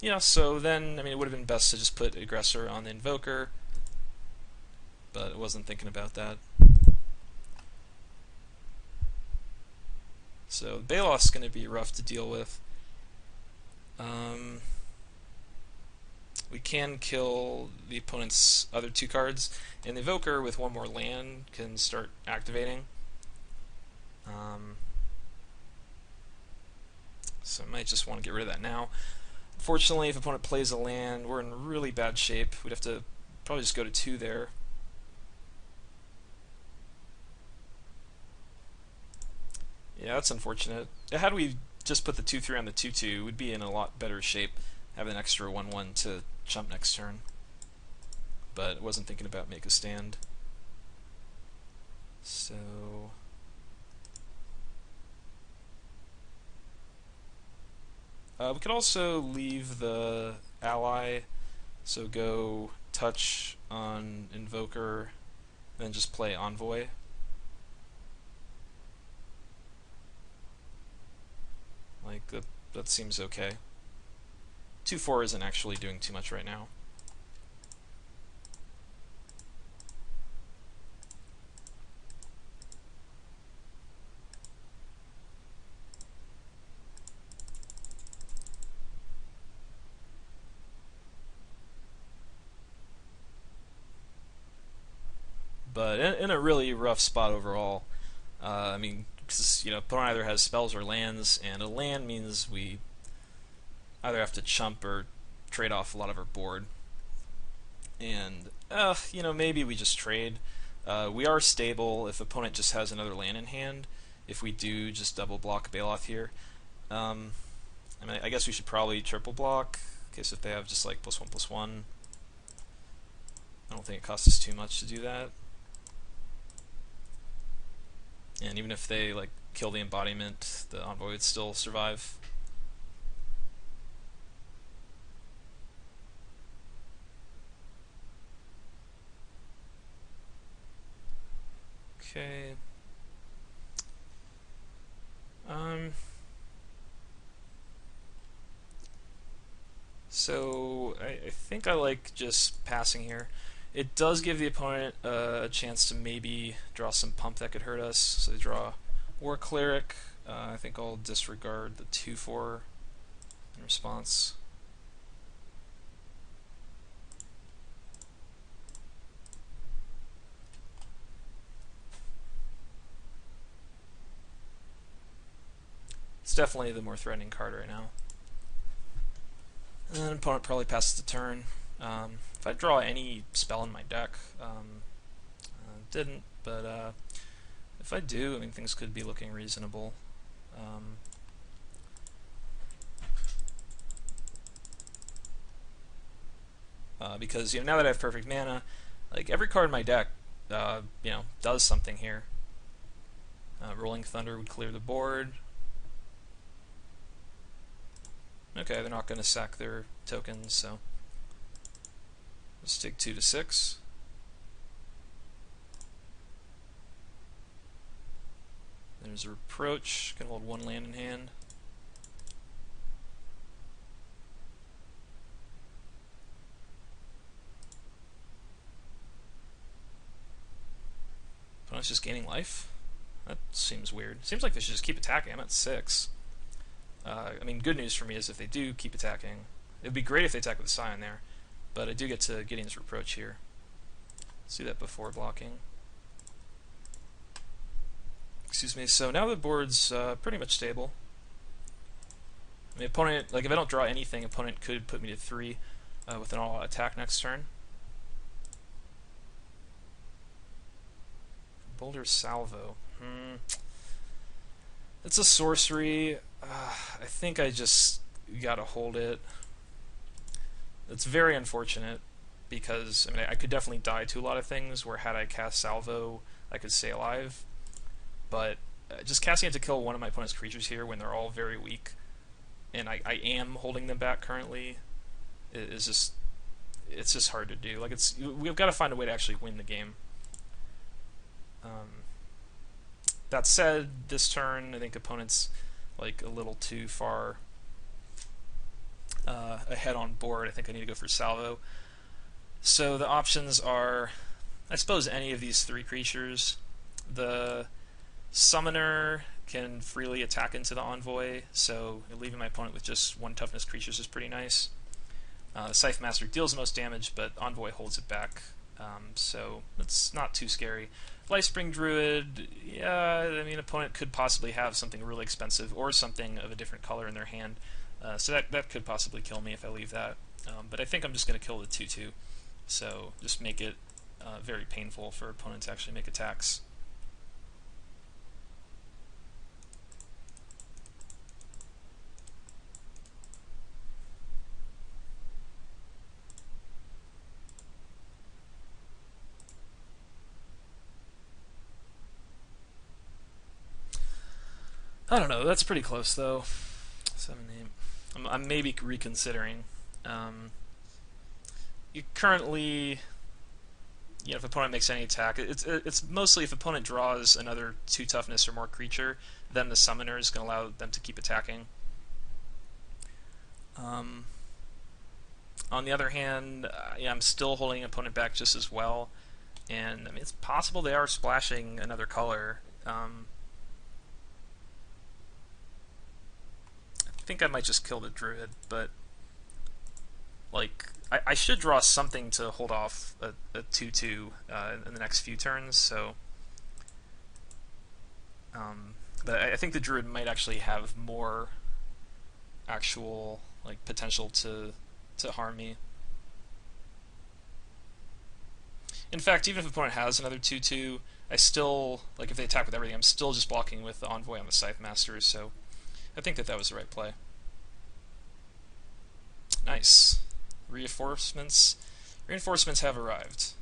A: Yeah, so then, I mean, it would have been best to just put Aggressor on the Invoker, but I wasn't thinking about that. So Baloth's going to be rough to deal with. We can kill the opponent's other 2 cards, and the Invoker with 1 more land can start activating. So I might just want to get rid of that now. Unfortunately, if opponent plays a land, we're in really bad shape. We'd have to probably just go to 2 there. Yeah, that's unfortunate. Had we just put the 2-3 on the 2-2, we'd be in a lot better shape, having an extra 1-1 to jump next turn. But I wasn't thinking about make a stand. So we could also leave the ally, so go touch on Invoker, then just play Envoy. Like, that seems okay. 2-4 isn't actually doing too much right now. but in a really rough spot overall. I mean, because opponent either has spells or lands, and a land means we either have to chump or trade off a lot of our board. And maybe we just trade. We are stable if opponent just has another land in hand. If we do just double block Baloth here, I mean, I guess we should probably triple block in case if they have just like +1/+1. I don't think it costs us too much to do that. And even if they like kill the embodiment, the envoy would still survive. Okay. So I think I like just passing here. It does give the opponent a chance to maybe draw some pump that could hurt us. So they draw War Cleric. I think I'll disregard the 2/4 in response. It's definitely the more threatening card right now. And then opponent probably passes the turn. If I draw any spell in my deck, didn't, but if I do, I mean, things could be looking reasonable. Because now that I have perfect mana, like every card in my deck, does something here. Rolling Thunder would clear the board. Okay, they're not going to sack their tokens, so let's take 2 to 6. There's a Reproach, can hold 1 land in hand. Opponent's just gaining life? That seems weird. Seems like they should just keep attacking. I'm at 6. I mean, good news for me is if they do keep attacking, it would be great if they attack with a Scion there, but I do get to Gideon's Reproach here. Let's do that before blocking. Excuse me, so now the board's pretty much stable. I mean, opponent, like if I don't draw anything, opponent could put me to 3 with an all attack next turn. Boulder Salvo. It's a sorcery. I think I just gotta hold it. It's very unfortunate because I could definitely die to a lot of things where had I cast Salvo I could stay alive, but just casting it to kill one of my opponent's creatures here when they're all very weak, and I am holding them back currently, it's just hard to do. Like we've got to find a way to actually win the game. That said, this turn I think opponent's like a little too far ahead on board. I think I need to go for Salvo. So the options are, I suppose, any of these 3 creatures. The Summoner can freely attack into the Envoy, so leaving my opponent with just 1 toughness creatures is pretty nice. The Scythe Master deals the most damage, but Envoy holds it back, so it's not too scary. Lightspring Druid, yeah, I mean, opponent could possibly have something really expensive or something of a different color in their hand, so that could possibly kill me if I leave that. But I think I'm just going to kill the 2/2, so just make it very painful for opponent to actually make attacks. I don't know. That's pretty close, though. 7-8. I'm maybe reconsidering. You currently, if opponent makes any attack, it's mostly if opponent draws another 2 toughness or more creature, then the summoner is going to allow them to keep attacking. On the other hand, I'm still holding opponent back just as well, and I mean it's possible they are splashing another color. I think I might just kill the Druid, but like I should draw something to hold off a 2/2 in the next few turns. So, but I think the druid might actually have more actual like potential to harm me. In fact, even if the opponent has another 2/2, I still like if they attack with everything, I'm still just blocking with the envoy on the Scythe Master. So I think that was the right play. Nice. Reinforcements. Reinforcements have arrived.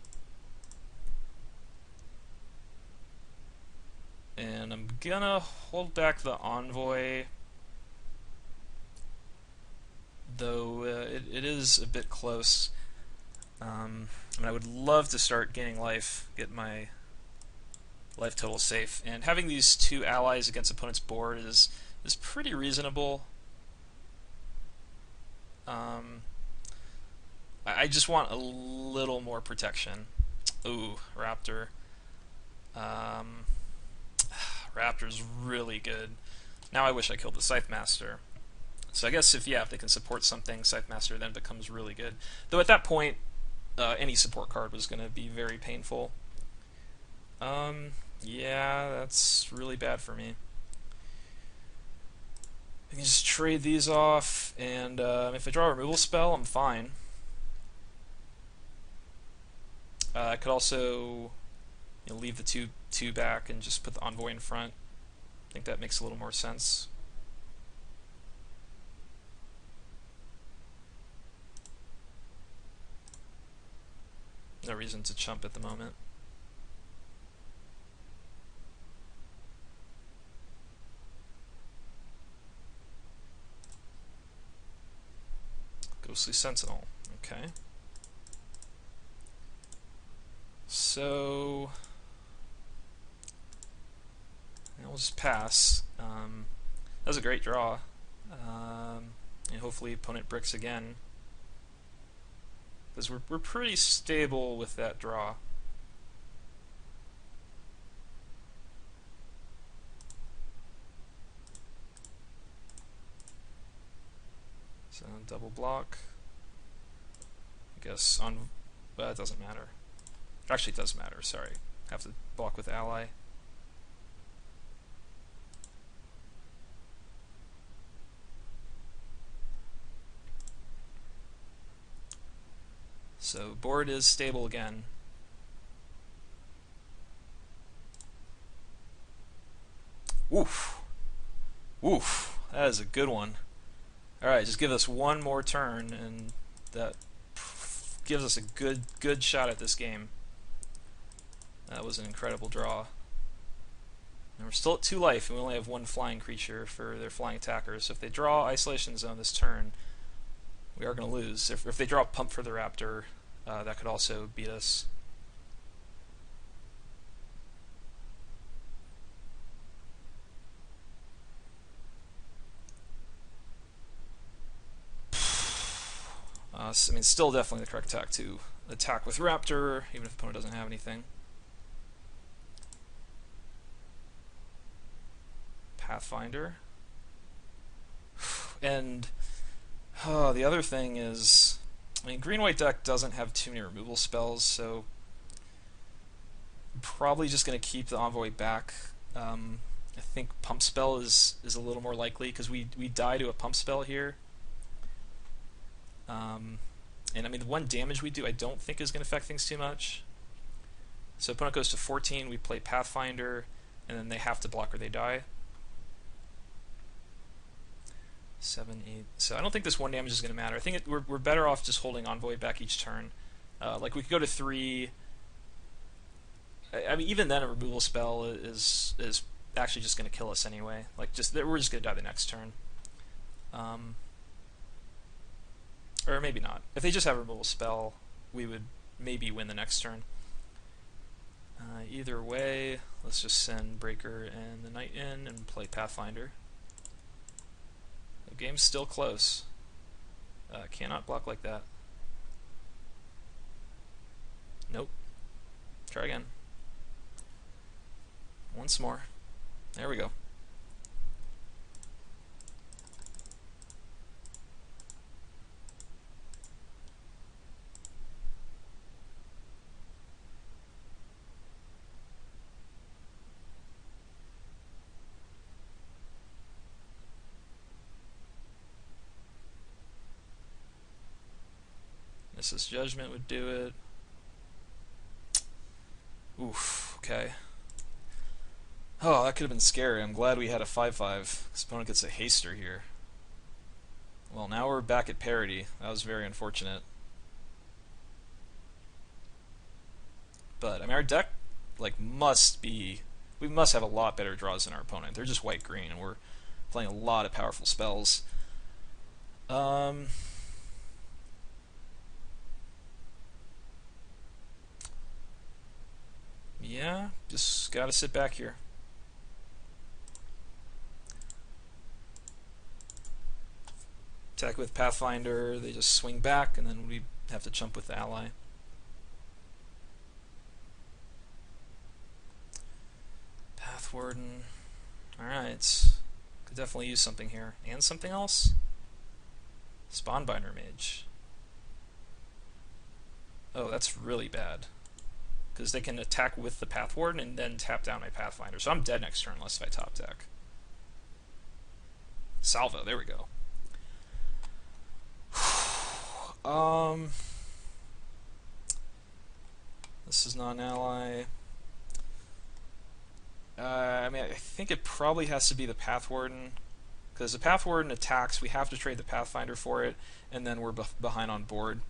A: And I'm gonna hold back the envoy, though it is a bit close. I mean, I would love to start gaining life, get my life total safe, and having these two allies against opponent's board is pretty reasonable. I just want a little more protection. Ooh, Raptor. Raptor's really good. Now I wish I killed the Scythe Master. So I guess if they can support something, Scythe Master then becomes really good. Though at that point, any support card was going to be very painful. Yeah, that's really bad for me. I can just trade these off, and if I draw a removal spell, I'm fine. I could also leave the 2/2 back and just put the envoy in front. I think that makes a little more sense. No reason to chump at the moment. Ghostly Sentinel. Okay. So we'll just pass. That was a great draw. And hopefully opponent bricks again, because we're pretty stable with that draw. So double block. I guess on. It doesn't matter. Actually, it does matter. Sorry, have to block with ally. So board is stable again. Oof. Oof. That is a good one. Alright, just give us one more turn, and that gives us a good shot at this game. That was an incredible draw. And we're still at 2 life, and we only have 1 flying creature for their flying attackers. So if they draw Isolation Zone this turn, we are going to lose. If they draw Pump for the Raptor, that could also beat us. I mean, still definitely the correct attack to attack with Raptor, even if the opponent doesn't have anything. Pathfinder. And the other thing is, I mean, green-white deck doesn't have too many removal spells, so I'm probably just going to keep the envoy back. I think pump spell is a little more likely, because we die to a pump spell here. And I mean, the 1 damage we do I don't think is going to affect things too much. So opponent goes to 14, we play Pathfinder, and then they have to block or they die. 7, 8. So I don't think this 1 damage is going to matter. I think we're better off just holding envoy back each turn. Like we could go to 3. I mean, even then a removal spell is actually just going to kill us anyway. Like we're just going to die the next turn. Or maybe not. If they just have a removal spell, we would maybe win the next turn. Either way, let's just send Breaker and the Knight in and play Pathfinder. The game's still close. Cannot block like that. Nope. Try again. Once more. There we go. Nemesis Judgment would do it. Oof, okay. Oh, that could have been scary. I'm glad we had a 5/5. This opponent gets a haster here. Well, now we're back at parity. That was very unfortunate. But, I mean, our deck, like, must be... We must have a lot better draws than our opponent. They're just white-green, and we're playing a lot of powerful spells. Yeah, just gotta sit back here. Attack with Pathfinder, they just swing back, and then we have to jump with the ally. Pathwarden. Alright. Could definitely use something here. And something else? Spawnbinder Mage. Oh, that's really bad. Because they can attack with the Pathwarden and then tap down my Pathfinder. So I'm dead next turn unless I top deck. Salvo, there we go. This is not an ally. I mean, I think it probably has to be the Pathwarden, because the Pathwarden attacks, we have to trade the Pathfinder for it, and then we're behind on board.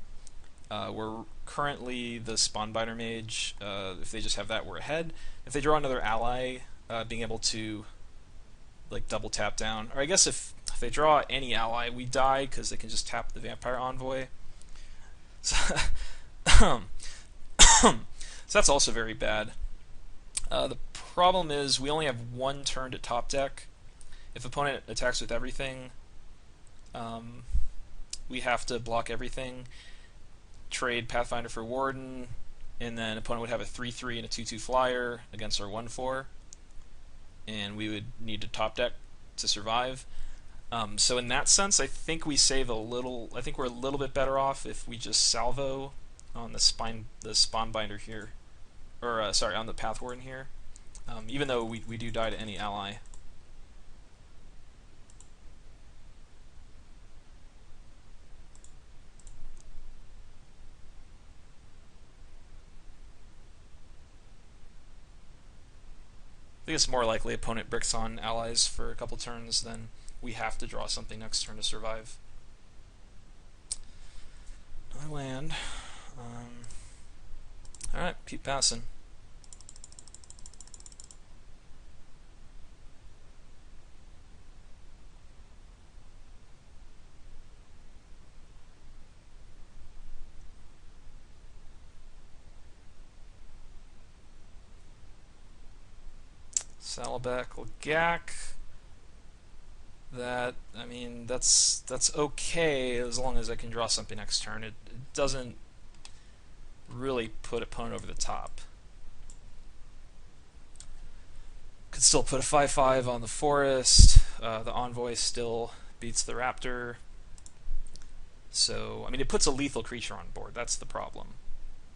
A: We're currently the Spawnbinder Mage. If they just have that, we're ahead. If they draw another ally, being able to like double tap down, or I guess if they draw any ally, we die because they can just tap the Vampire Envoy. So, so that's also very bad. The problem is we only have one turn to top deck. If opponent attacks with everything, we have to block everything, trade Pathfinder for Warden, and then opponent would have a 3/3 and a 2/2 flyer against our 1/4, and we would need to top deck to survive. So in that sense, I think we save a little. I think we're a little bit better off if we just salvo on the Spawnbinder here, or sorry, on the Pathwarden here. Even though we do die to any ally. I think it's more likely opponent bricks on allies for a couple turns than we have to draw something next turn to survive. Another land. Alright, keep passing. Saddleback, Lagak. That, I mean, that's okay as long as I can draw something next turn. It doesn't really put opponent over the top. Could still put a 5/5 on the forest. The Envoy still beats the Raptor. So, I mean, it puts a lethal creature on board. That's the problem.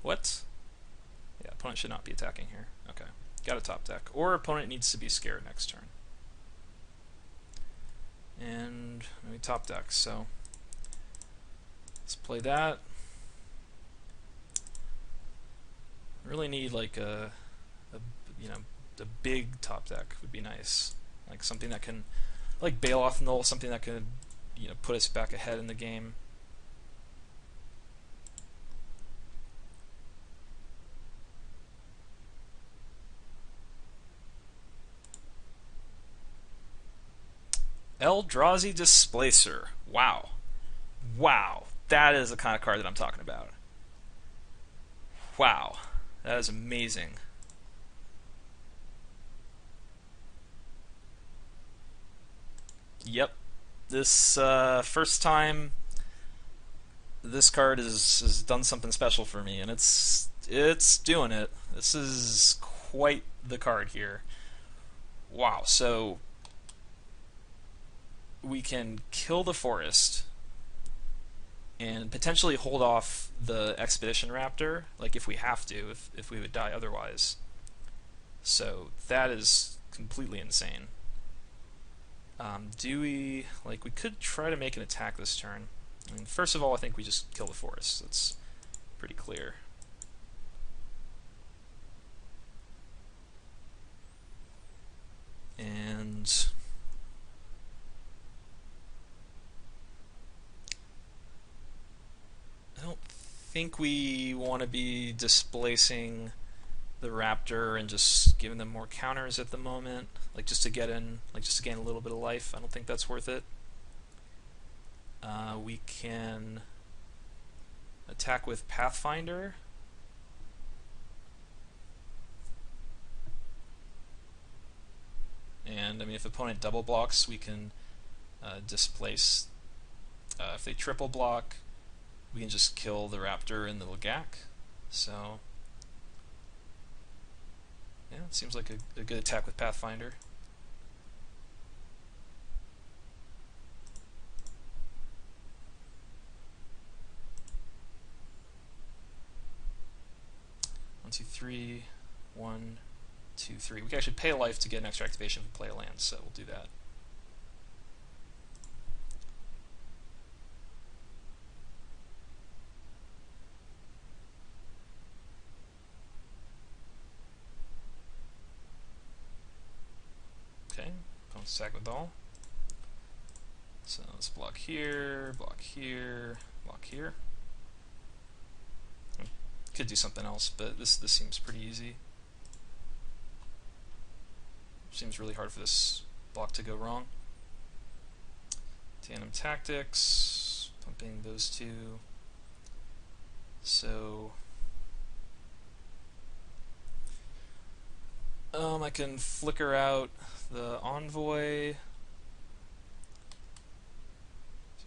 A: What? Yeah, opponent should not be attacking here. Okay. Got a top deck. Or opponent needs to be scared next turn. And we top deck, so let's play that. Really need like a big top deck would be nice. Like something that can like Baloth Null, something that can put us back ahead in the game. Eldrazi Displacer. Wow. Wow. That is the kind of card that I'm talking about. Wow. That is amazing. Yep. This first time this card has done something special for me, and it's doing it. This is quite the card here. Wow. So we can kill the forest and potentially hold off the Expedition Raptor, like if we have to, if we would die otherwise. So that is completely insane. We could try to make an attack this turn. I mean, first of all, I think we just kill the forest. pretty clear. And I don't think we want to be displacing the Raptor and just giving them more counters at the moment, like just to get in, like just to gain a little bit of life. I don't think that's worth it. We can attack with Pathfinder. And I mean, if opponent double blocks, we can displace. If they triple block, we can just kill the Raptor and the Lagak. So yeah, it seems like a good attack with Pathfinder. One, two, three. 1, 2, 3. We can actually pay a life to get an extra activation from play a land, so we'll do that. Okay, opponent's attack with all. So let's block here, block here, block here. Could do something else, but this seems pretty easy. Seems really hard for this block to go wrong. Tandem tactics, pumping those two. So I can flicker out the envoy.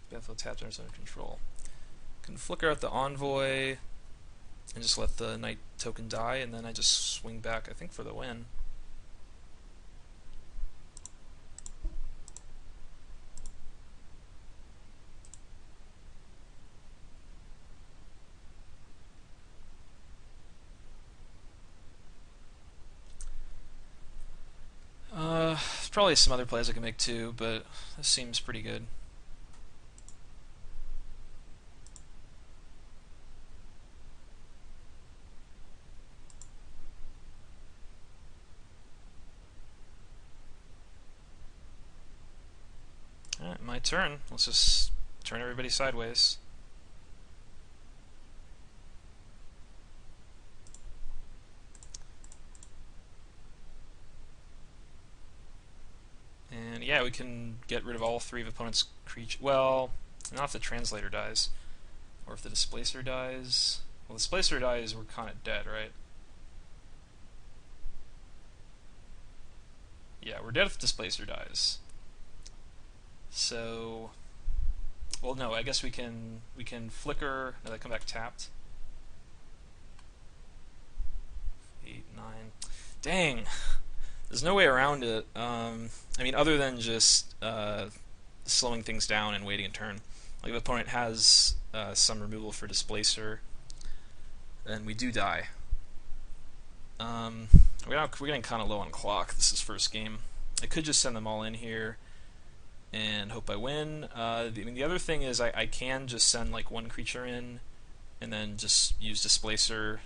A: Battlefield tapped under control. Can flicker out the envoy and just let the knight token die, and then I just swing back, I think, for the win. There's probably some other plays I can make too, but this seems pretty good. Alright, my turn. Let's just turn everybody sideways. And yeah, we can get rid of all 3 of opponent's creatures. Well, not if the translator dies. Or if the displacer dies. Well, the displacer dies, we're kind of dead, right? Yeah, we're dead if the displacer dies. So, well, no, I guess we can flicker. No, they come back tapped. 8, 9. Dang. There's no way around it. I mean, other than just slowing things down and waiting a turn. Like if the opponent has some removal for displacer, then we do die. We're getting kind of low on clock. This is first game. I could just send them all in here and hope I win. I mean, the other thing is I can just send like 1 creature in and then just use displacer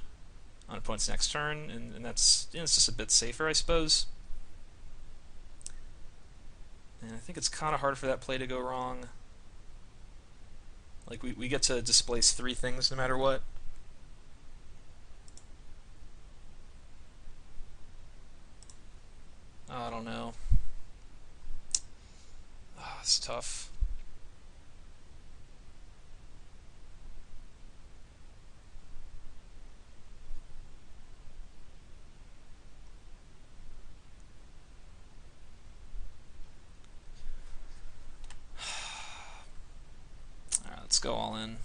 A: on opponent's next turn, and that's, you know, it's just a bit safer, I suppose. And I think it's kind of hard for that play to go wrong. Like we get to displace 3 things no matter what. I don't know. It's tough. Alright, let's go all in.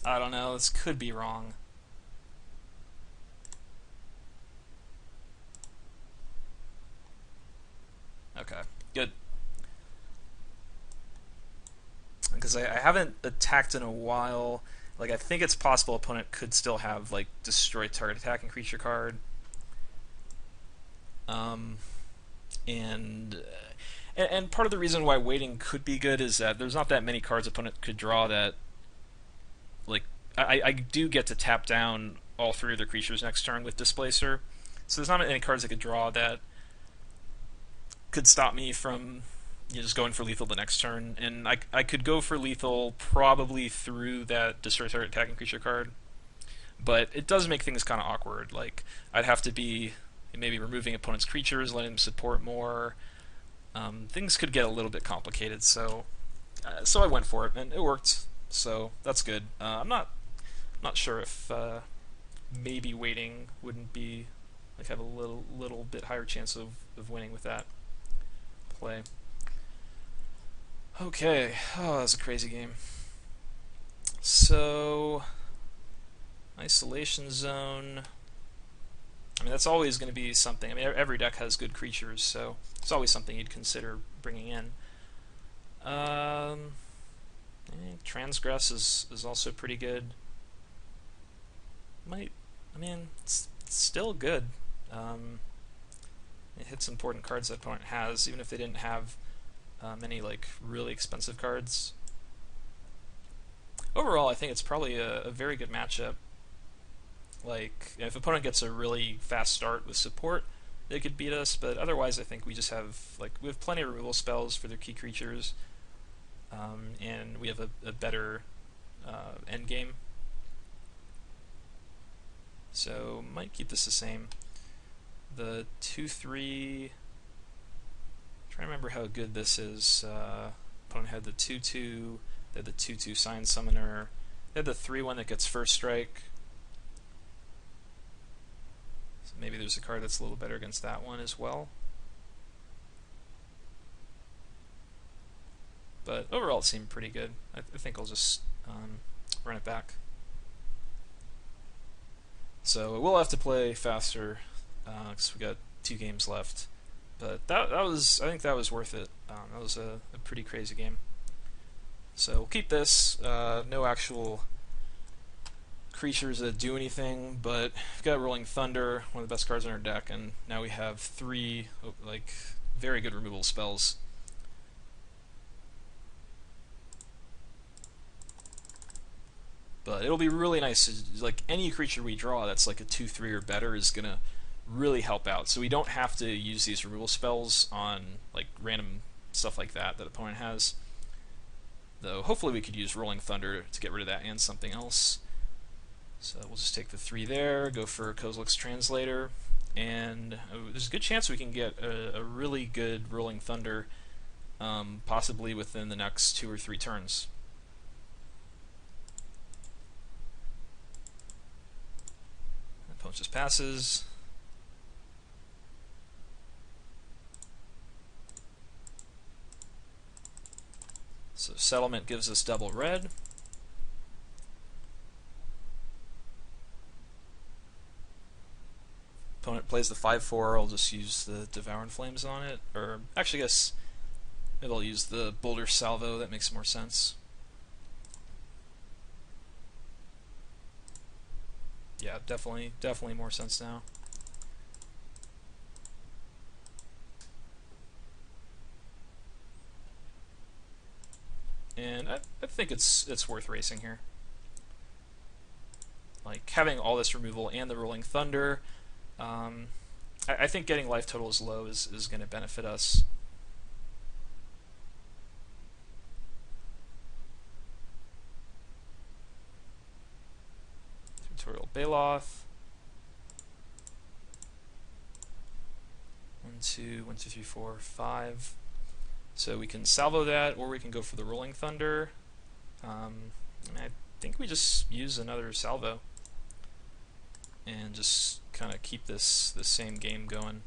A: I don't know, this could be wrong. Okay, good. Because I haven't attacked in a while. Like, I think it's possible opponent could still have, like, destroy target attacking creature card. And part of the reason why waiting could be good is that there's not that many cards opponent could draw that, like, I do get to tap down all three of their creatures next turn with Displacer. So there's not any cards I could draw that could stop me from just going for lethal the next turn. And I could go for lethal probably through that destroy target attacking creature card. But it does make things kind of awkward. Like, I'd have to be maybe removing opponent's creatures, letting them support more. Things could get a little bit complicated, so I went for it, and it worked. So that's good. I'm not sure if maybe waiting wouldn't be like have a little bit higher chance of winning with that play. Okay, oh, that's a crazy game. So Isolation Zone. I mean, that's always going to be something. I mean, every deck has good creatures, so it's always something you'd consider bringing in. Transgress is also pretty good. It's still good. It hits important cards that opponent has, even if they didn't have many like really expensive cards. Overall, I think it's probably a very good matchup. Like, if opponent gets a really fast start with support, they could beat us, but otherwise I think we just have, we have plenty of removal spells for their key creatures, and we have a better end game. So, might keep this the same. The 2/3, trying to remember how good this is. Opponent had the 2/2, they had the 2/2 Sign Summoner, they had the 3/1 that gets first strike. Maybe there's a card that's a little better against that one as well. But overall it seemed pretty good. I think I'll just run it back. So we'll have to play faster because we got 2 games left. But that was, I think that was worth it. That was a pretty crazy game. So we'll keep this. No actual creatures that do anything, but we've got Rolling Thunder, one of the best cards in our deck, and now we have 3 very good removal spells. But it'll be really nice to, any creature we draw that's like a 2/3 or better is gonna really help out. So we don't have to use these removal spells on random stuff like that opponent has. Though hopefully we could use Rolling Thunder to get rid of that and something else. So we'll just take the 3 there, go for Kozilek's Translator, and there's a good chance we can get a really good Rolling Thunder, possibly within the next 2 or 3 turns. Opponent just passes. So Settlement gives us double red. Opponent plays the 5/4, I'll just use the Devouring Flames on it. Or, actually, I guess maybe I'll use the Boulder Salvo, that makes more sense. Yeah, definitely more sense now. And I think it's worth racing here. Having all this removal and the Rolling Thunder, I think getting life total as low is going to benefit us. Tutorial Baloth. 1, 2, 1, 2, 3, 4, 5. So we can salvo that, or we can go for the Rolling Thunder. I think we just use another salvo and just kind of keep the same game going.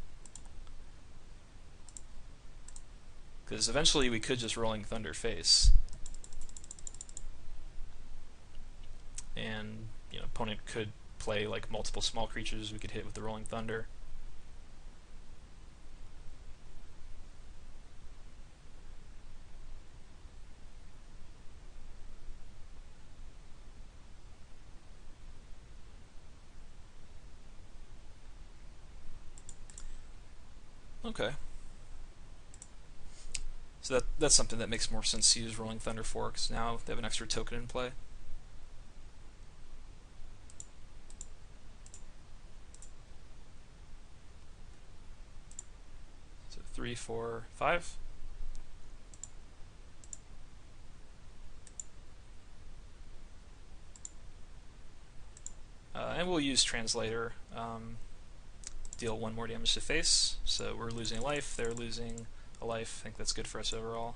A: Because eventually we could just Rolling Thunder face. And opponent could play multiple small creatures we could hit with the Rolling Thunder. Okay. So that's something that makes more sense to use Rolling Thunder for, because now they have an extra token in play. 3, 4, 5. And we'll use Translator. Deal 1 more damage to face, so we're losing a life, they're losing a life. I think that's good for us overall.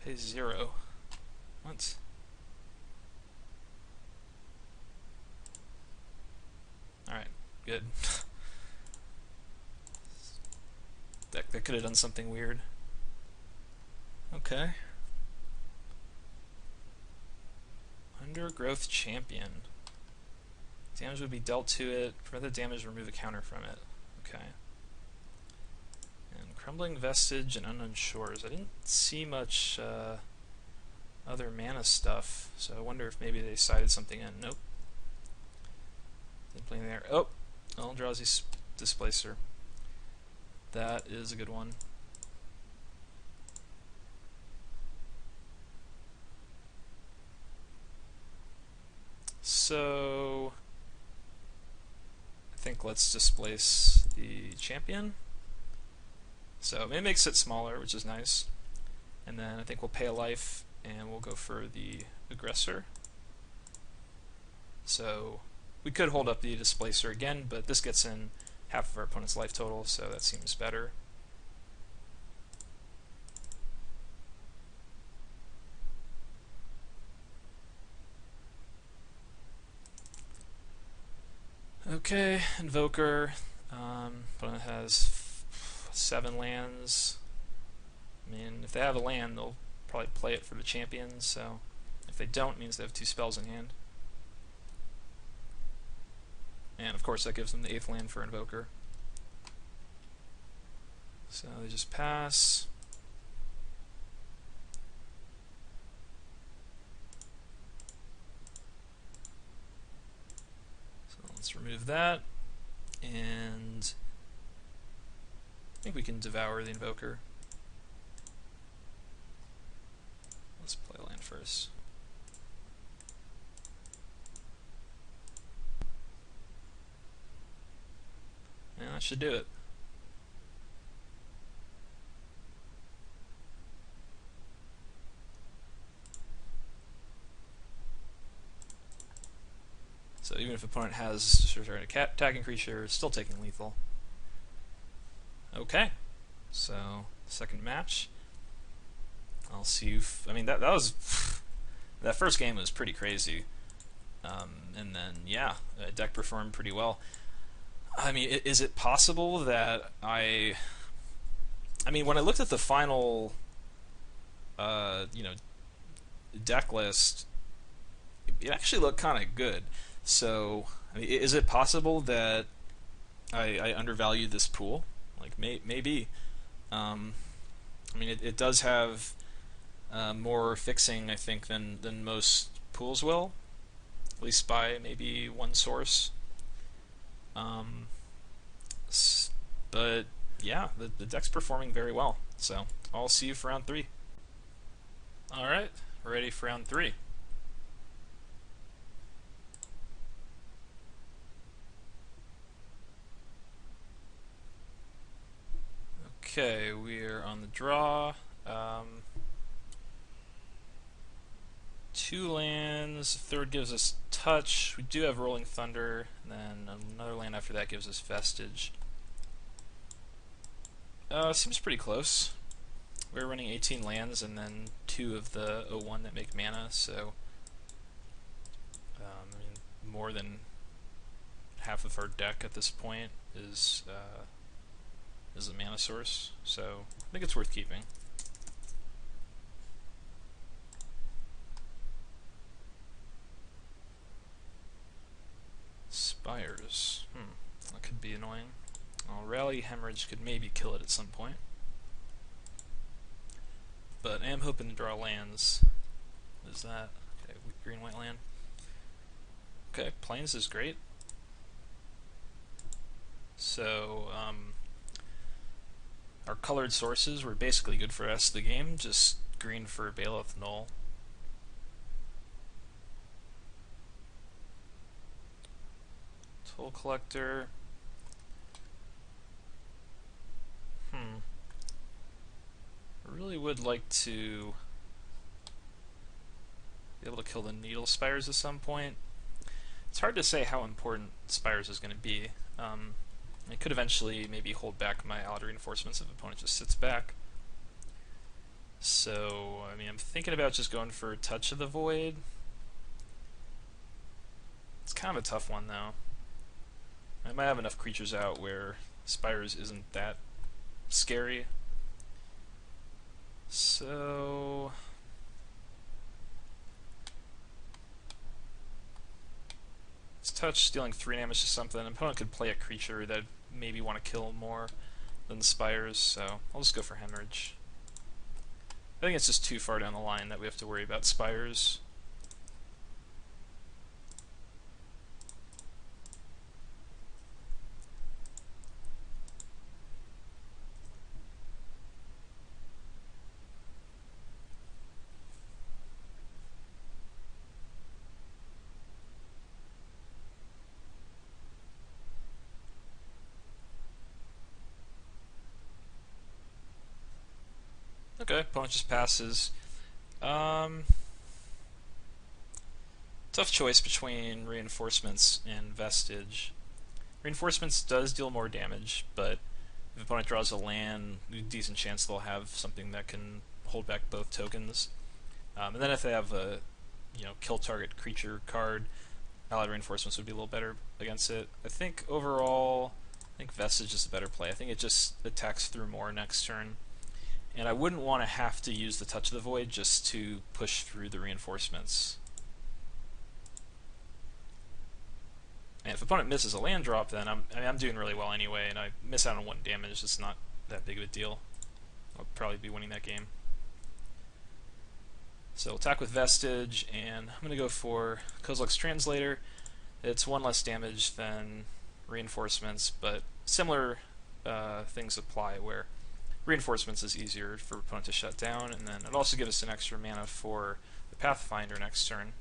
A: Pay 0. What? Alright, good. That could have done something weird. Okay. Undergrowth Champion. Damage would be dealt to it. Prevent the damage, remove a counter from it. Okay. And Crumbling Vestige and Unknown Shores. I didn't see much other mana stuff, so I wonder if maybe they sided something in. Nope. Didn't play anything there. Oh! Eldrazi Displacer. That is a good one. So I think let's displace the champion. So it makes it smaller, which is nice. And then I think we'll pay a life and we'll go for the aggressor. So we could hold up the displacer again, but this gets in half of our opponent's life total, so that seems better. Okay, Invoker. Opponent has 7 lands. I mean, if they have a land, they'll probably play it for the champion, so if they don't, it means they have 2 spells in hand. And of course that gives them the 8th land for Invoker. So they just pass. So let's remove that. And I think we can devour the Invoker. Let's play land first. And that should do it. So even if opponent has an attacking creature, it's still taking lethal. Okay, so second match. I'll see you. I mean, that was that first game was pretty crazy, and then yeah, deck performed pretty well. I mean, is it possible that I mean, when I looked at the final, deck list, it actually looked kind of good. So, I mean, is it possible that I undervalued this pool? Like, maybe. I mean, it does have more fixing, I think, than most pools will, at least by maybe one source. But yeah, the deck's performing very well. So I'll see you for round 3. Alright, we're ready for round 3. Okay, we're on the draw. 2 lands, third gives us touch. We do have Rolling Thunder, and then another land after that gives us Vestige. Seems pretty close. We're running 18 lands and then 2 of the 01 that make mana, so I mean, more than half of our deck at this point is a mana source, so I think it's worth keeping. Spires. That could be annoying. Rally Hemorrhage could maybe kill it at some point. But I am hoping to draw lands. What is that? Okay, green-white land. Okay, Plains is great. So, our colored sources were basically good for us the game, just green for Bailiff Null. Toll Collector. I really would like to be able to kill the Needle Spires at some point. It's hard to say how important Spires is going to be. I could eventually maybe hold back my allied reinforcements if the opponent just sits back. So, I mean, I'm thinking about just going for Touch of the Void. It's kind of a tough one, though. I might have enough creatures out where Spires isn't that scary. So... it's Touch, dealing 3 damage to something. An opponent could play a creature that maybe want to kill more than the Spires, so I'll just go for Hemorrhage. I think it's just too far down the line that we have to worry about Spires. Okay, opponent just passes. Tough choice between Reinforcements and Vestige. Reinforcements does deal more damage, but if the opponent draws a land, a decent chance they'll have something that can hold back both tokens. And then if they have a kill target creature card, allied reinforcements would be a little better against it. I think overall, Vestige is a better play. I think it just attacks through more next turn. And I wouldn't want to have to use the Touch of the Void just to push through the reinforcements. And if opponent misses a land drop, then I'm doing really well anyway, and I miss out on 1 damage. It's not that big of a deal. I'll probably be winning that game. So attack with Vestige, and I'm going to go for Kozilek's Translator. It's 1 less damage than reinforcements, but similar things apply where reinforcements is easier for opponent to shut down, and then it also gives us an extra mana for the Pathfinder next turn.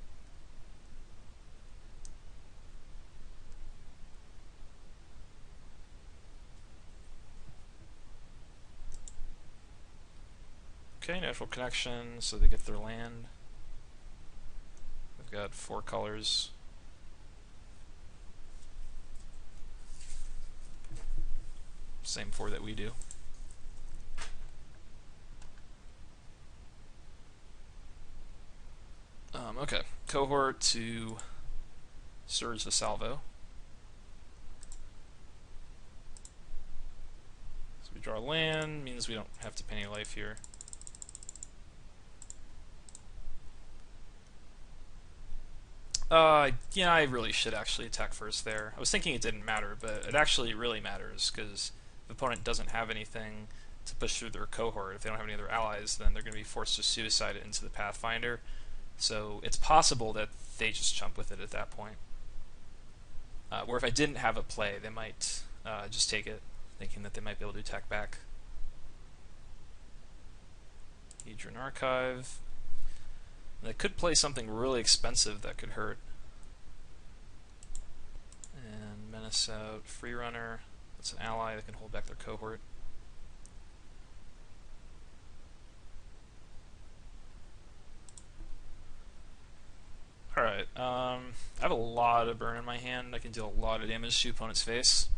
A: Okay, Natural Connection, so they get their land. We've got 4 colors. Same 4 that we do. Okay, Cohort to Surge the Salvo. So we draw land, means we don't have to pay any life here. Yeah, I really should actually attack first there. I was thinking it didn't matter, but it actually really matters, because if the opponent doesn't have anything to push through their Cohort, if they don't have any other allies, then they're going to be forced to suicide it into the Pathfinder. So it's possible that they just jump with it at that point. Where if I didn't have a play, they might just take it, thinking that they might be able to attack back. Hedron Archive. And they could play something really expensive that could hurt. And Menace out Freerunner. That's an ally that can hold back their Cohort. Alright, I have a lot of burn in my hand. I can deal a lot of damage to opponent's face.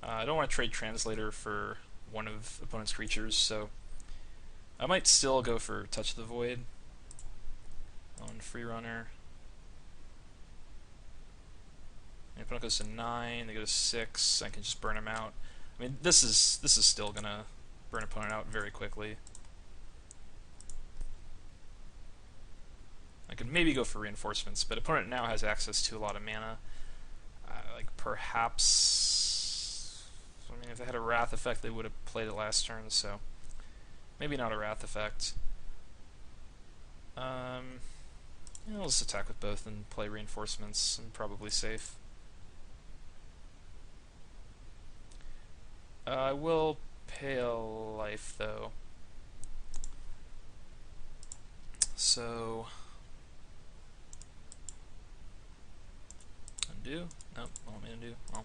A: I don't want to trade Translator for one of opponent's creatures, so I might still go for Touch of the Void on Freerunner. My opponent goes to 9, they go to 6, I can just burn them out. I mean, this is still gonna burn opponent out very quickly. I could maybe go for reinforcements, but opponent now has access to a lot of mana. Like perhaps, I mean, if they had a Wrath effect, they would have played it last turn. So maybe not a Wrath effect. Yeah, I'll just attack with both and play reinforcements. I'm probably safe. I will pay a life, though. So undo. Nope, I want me to undo. Well,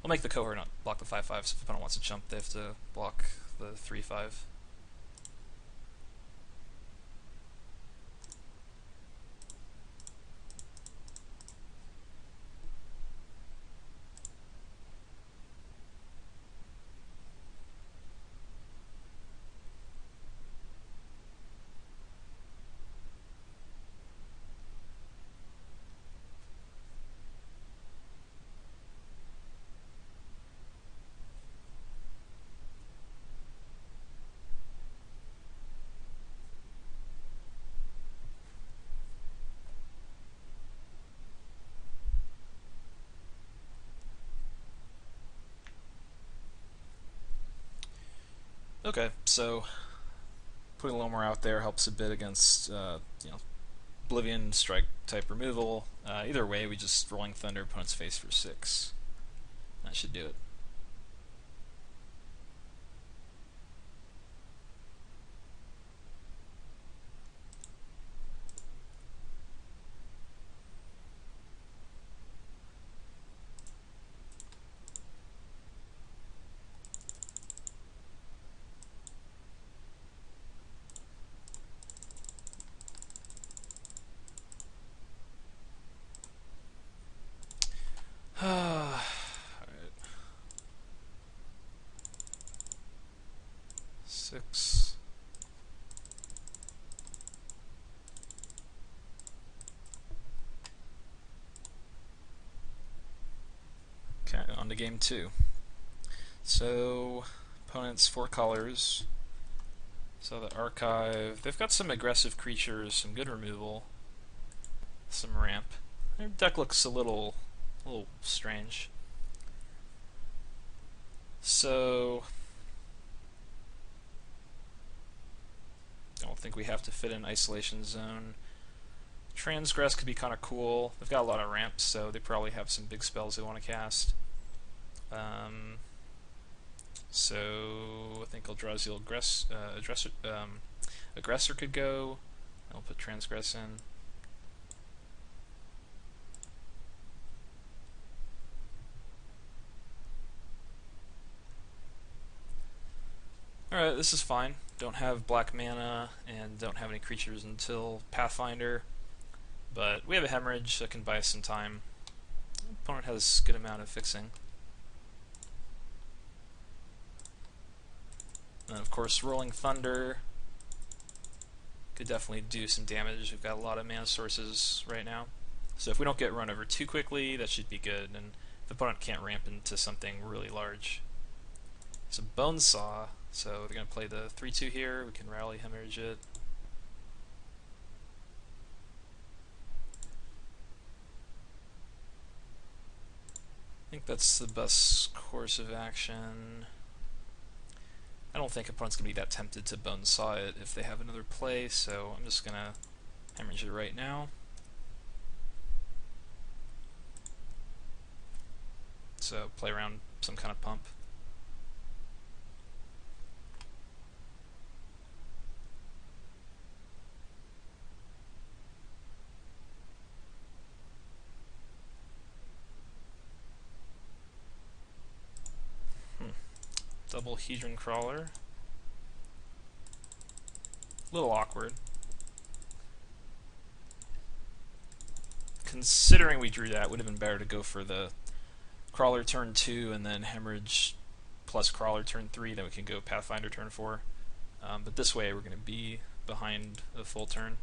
A: we'll make the cohort not block the 5/5. So if opponent wants to jump, they have to block the 3/5. Okay, so putting a little more out there helps a bit against Oblivion strike type removal. Either way, we just Rolling Thunder opponent's face for 6. That should do it. Alright. 6. Okay, on to game 2. So, opponent's 4 colors. So the archive, they've got some aggressive creatures, some good removal, some ramp. Their deck looks a little strange. So I don't think we have to fit in Isolation Zone. Transgress could be kind of cool. They've got a lot of ramps, so they probably have some big spells they want to cast. So I think Eldrazi Aggressor could go. I'll put Transgress in. Alright, this is fine. Don't have black mana and don't have any creatures until Pathfinder, but we have a Hemorrhage that can buy us some time. Opponent has a good amount of fixing. And of course, Rolling Thunder could definitely do some damage. We've got a lot of mana sources right now. So if we don't get run over too quickly, that should be good, and the opponent can't ramp into something really large. It's a Bonesaw, so they're going to play the 3/2 here. We can Rally Hemorrhage it. I think that's the best course of action. I don't think opponent's going to be that tempted to Bonesaw it if they have another play, so I'm just going to Hemorrhage it right now. So play around some kind of pump. Double Hedron Crawler. A little awkward. Considering we drew that, would have been better to go for the Crawler turn 2 and then Hemorrhage plus Crawler turn 3, then we can go Pathfinder turn 4. But this way we're going to be behind a full turn.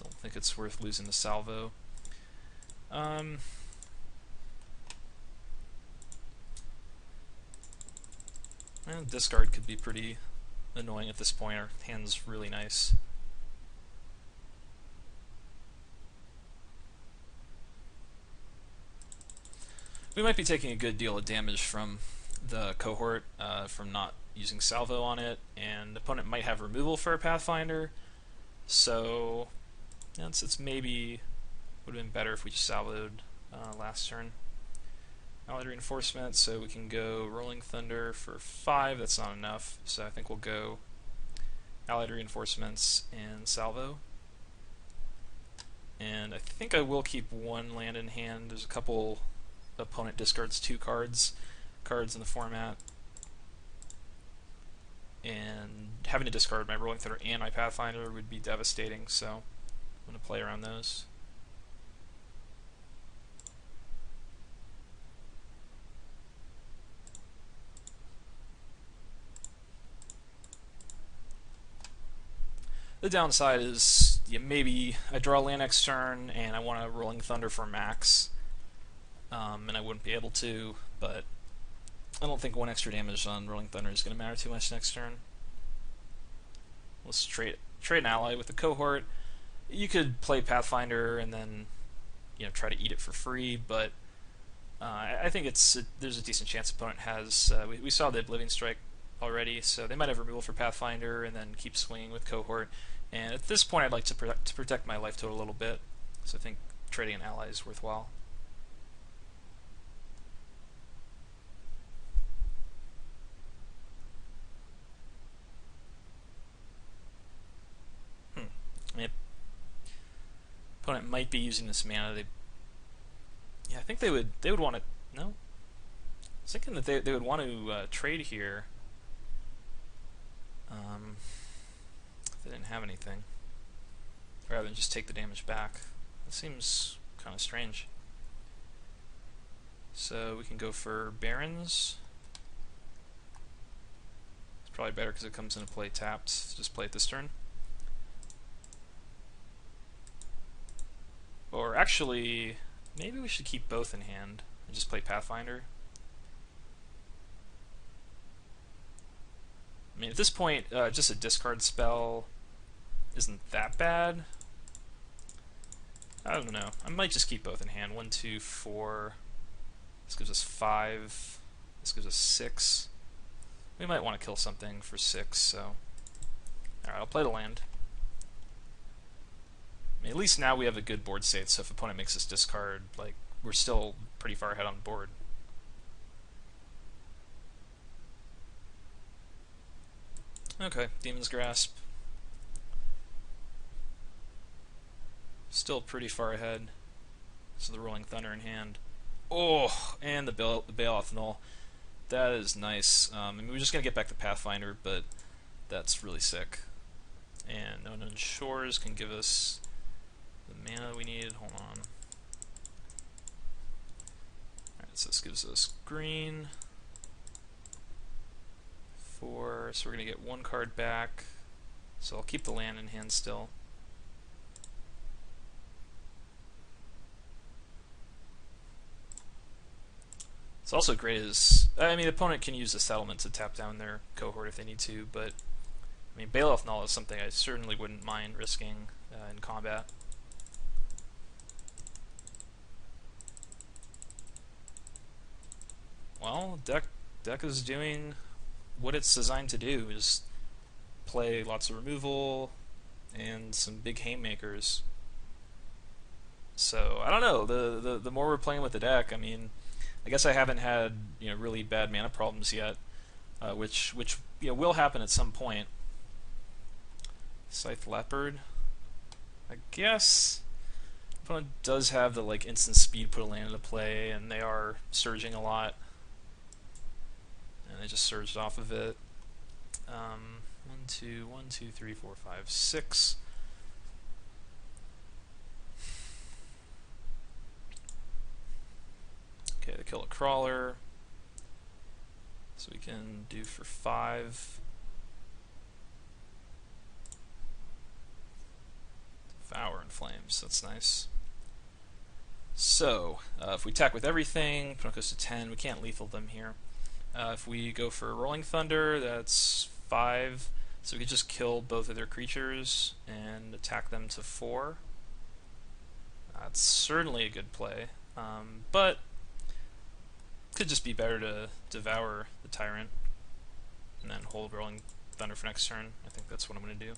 A: Don't think it's worth losing the salvo. And discard could be pretty annoying at this point. Our hand's really nice. We might be taking a good deal of damage from the cohort from not using salvo on it, and the opponent might have removal for a Pathfinder, so it's maybe would have been better if we just salvoed last turn. Allied reinforcement, so we can go Rolling Thunder for 5. That's not enough, so I think we'll go Allied reinforcements and salvo. And I think I will keep 1 land in hand. There's a couple opponent discards 2 cards in the format, and having to discard my Rolling Thunder and my Pathfinder would be devastating, so I'm going to play around those. The downside is maybe I draw land next turn and I want a Rolling Thunder for max, and I wouldn't be able to, but I don't think 1 extra damage on Rolling Thunder is going to matter too much next turn. Let's trade an ally with the cohort. You could play Pathfinder and then try to eat it for free, but I think there's a decent chance opponent has. We saw the Oblivion Strike already, so they might have removal for Pathfinder and then keep swinging with cohort. And at this point, I'd like to protect my life total a little bit, so I think trading an ally is worthwhile. Opponent might be using this mana. I think they would want to. No, I was thinking that they would want to trade here. If they didn't have anything, rather than just take the damage back. That seems kind of strange. So we can go for Barons. It's probably better because it comes into play tapped. Just play it this turn. Or actually, maybe we should keep both in hand and just play Pathfinder. I mean, at this point, just a discard spell isn't that bad. I don't know. I might just keep both in hand. 1, 2, 4. This gives us 5. This gives us 6. We might want to kill something for 6, so... Alright, I'll play the land. I mean, at least now we have a good board state, so if opponent makes us discard, like, we're still pretty far ahead on the board. Okay, Demon's Grasp. Still pretty far ahead. So the Rolling Thunder in hand. Oh, and the Bailoff Null. That is nice. I mean, we're just going to get back to Pathfinder, but that's really sick. And No Known Shores can give us the mana we need. Hold on. Alright, so this gives us green. 4, so we're going to get 1 card back. So I'll keep the land in hand still. It's also great is, I mean, the opponent can use the settlement to tap down their cohort if they need to, but I mean, Bailoff Null is something I certainly wouldn't mind risking in combat. Well, deck is doing what it's designed to do, is play lots of removal and some big haymakers. So I don't know. The more we're playing with the deck, I mean, I guess I haven't had really bad mana problems yet, which will happen at some point. Scythe Leopard. I guess opponent does have the instant speed put a land into play, and they are surging a lot, and they just surged off of it. 1, 2, 3, 4, 5, 6. Okay, they kill a crawler, so we can do for 5. Devour in Flames, that's nice. So, if we attack with everything, opponent goes to 10, we can't lethal them here. If we go for Rolling Thunder, that's 5, so we could just kill both of their creatures and attack them to 4. That's certainly a good play, but could just be better to devour the Tyrant and then hold Rolling Thunder for next turn. I think that's what I'm going to do.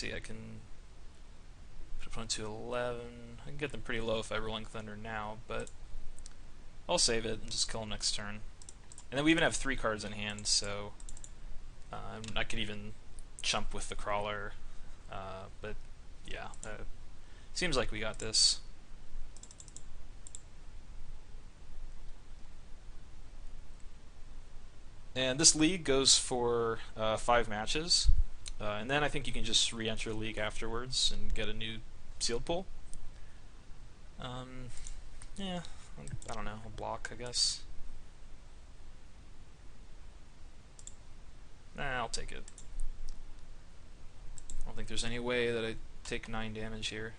A: see, I can put opponent to 11. I can get them pretty low if I Rolling Thunder now, but I'll save it and just kill them next turn. And then we even have 3 cards in hand, so I could even chump with the Crawler, but yeah, seems like we got this. And this league goes for 5 matches, and then I think you can just re-enter the league afterwards and get a new sealed pool. Yeah, I don't know, a block, I guess. Nah, I'll take it. I don't think there's any way that I take 9 damage here.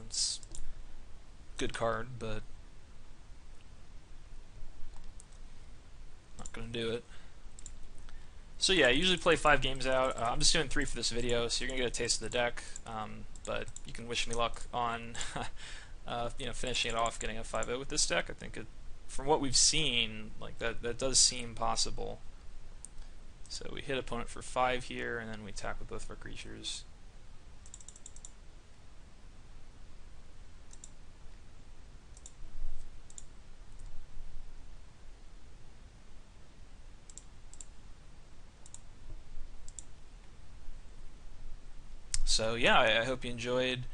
A: It's a good card, but not gonna do it. So yeah, I usually play 5 games out. I'm just doing 3 for this video, so you're gonna get a taste of the deck. But you can wish me luck on finishing it off, getting a 5-0 with this deck. I think from what we've seen, like that does seem possible. So we hit opponent for 5 here, and then we attack with both of our creatures. So yeah, I hope you enjoyed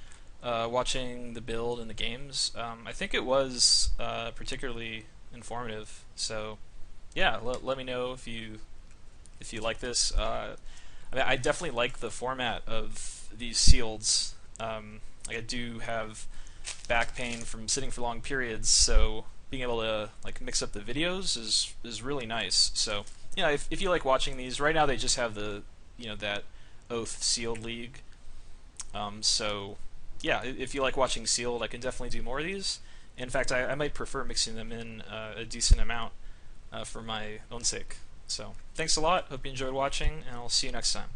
A: watching the build and the games. I think it was particularly informative. So yeah, let me know if you like this. I mean, I definitely like the format of these sealeds. I do have back pain from sitting for long periods, so being able to like mix up the videos is really nice. So yeah, if you like watching these, right now they just have the that Oath sealed league. So yeah, if you like watching sealed, I can definitely do more of these. In fact, I might prefer mixing them in a decent amount for my own sake. So thanks a lot, hope you enjoyed watching, and I'll see you next time.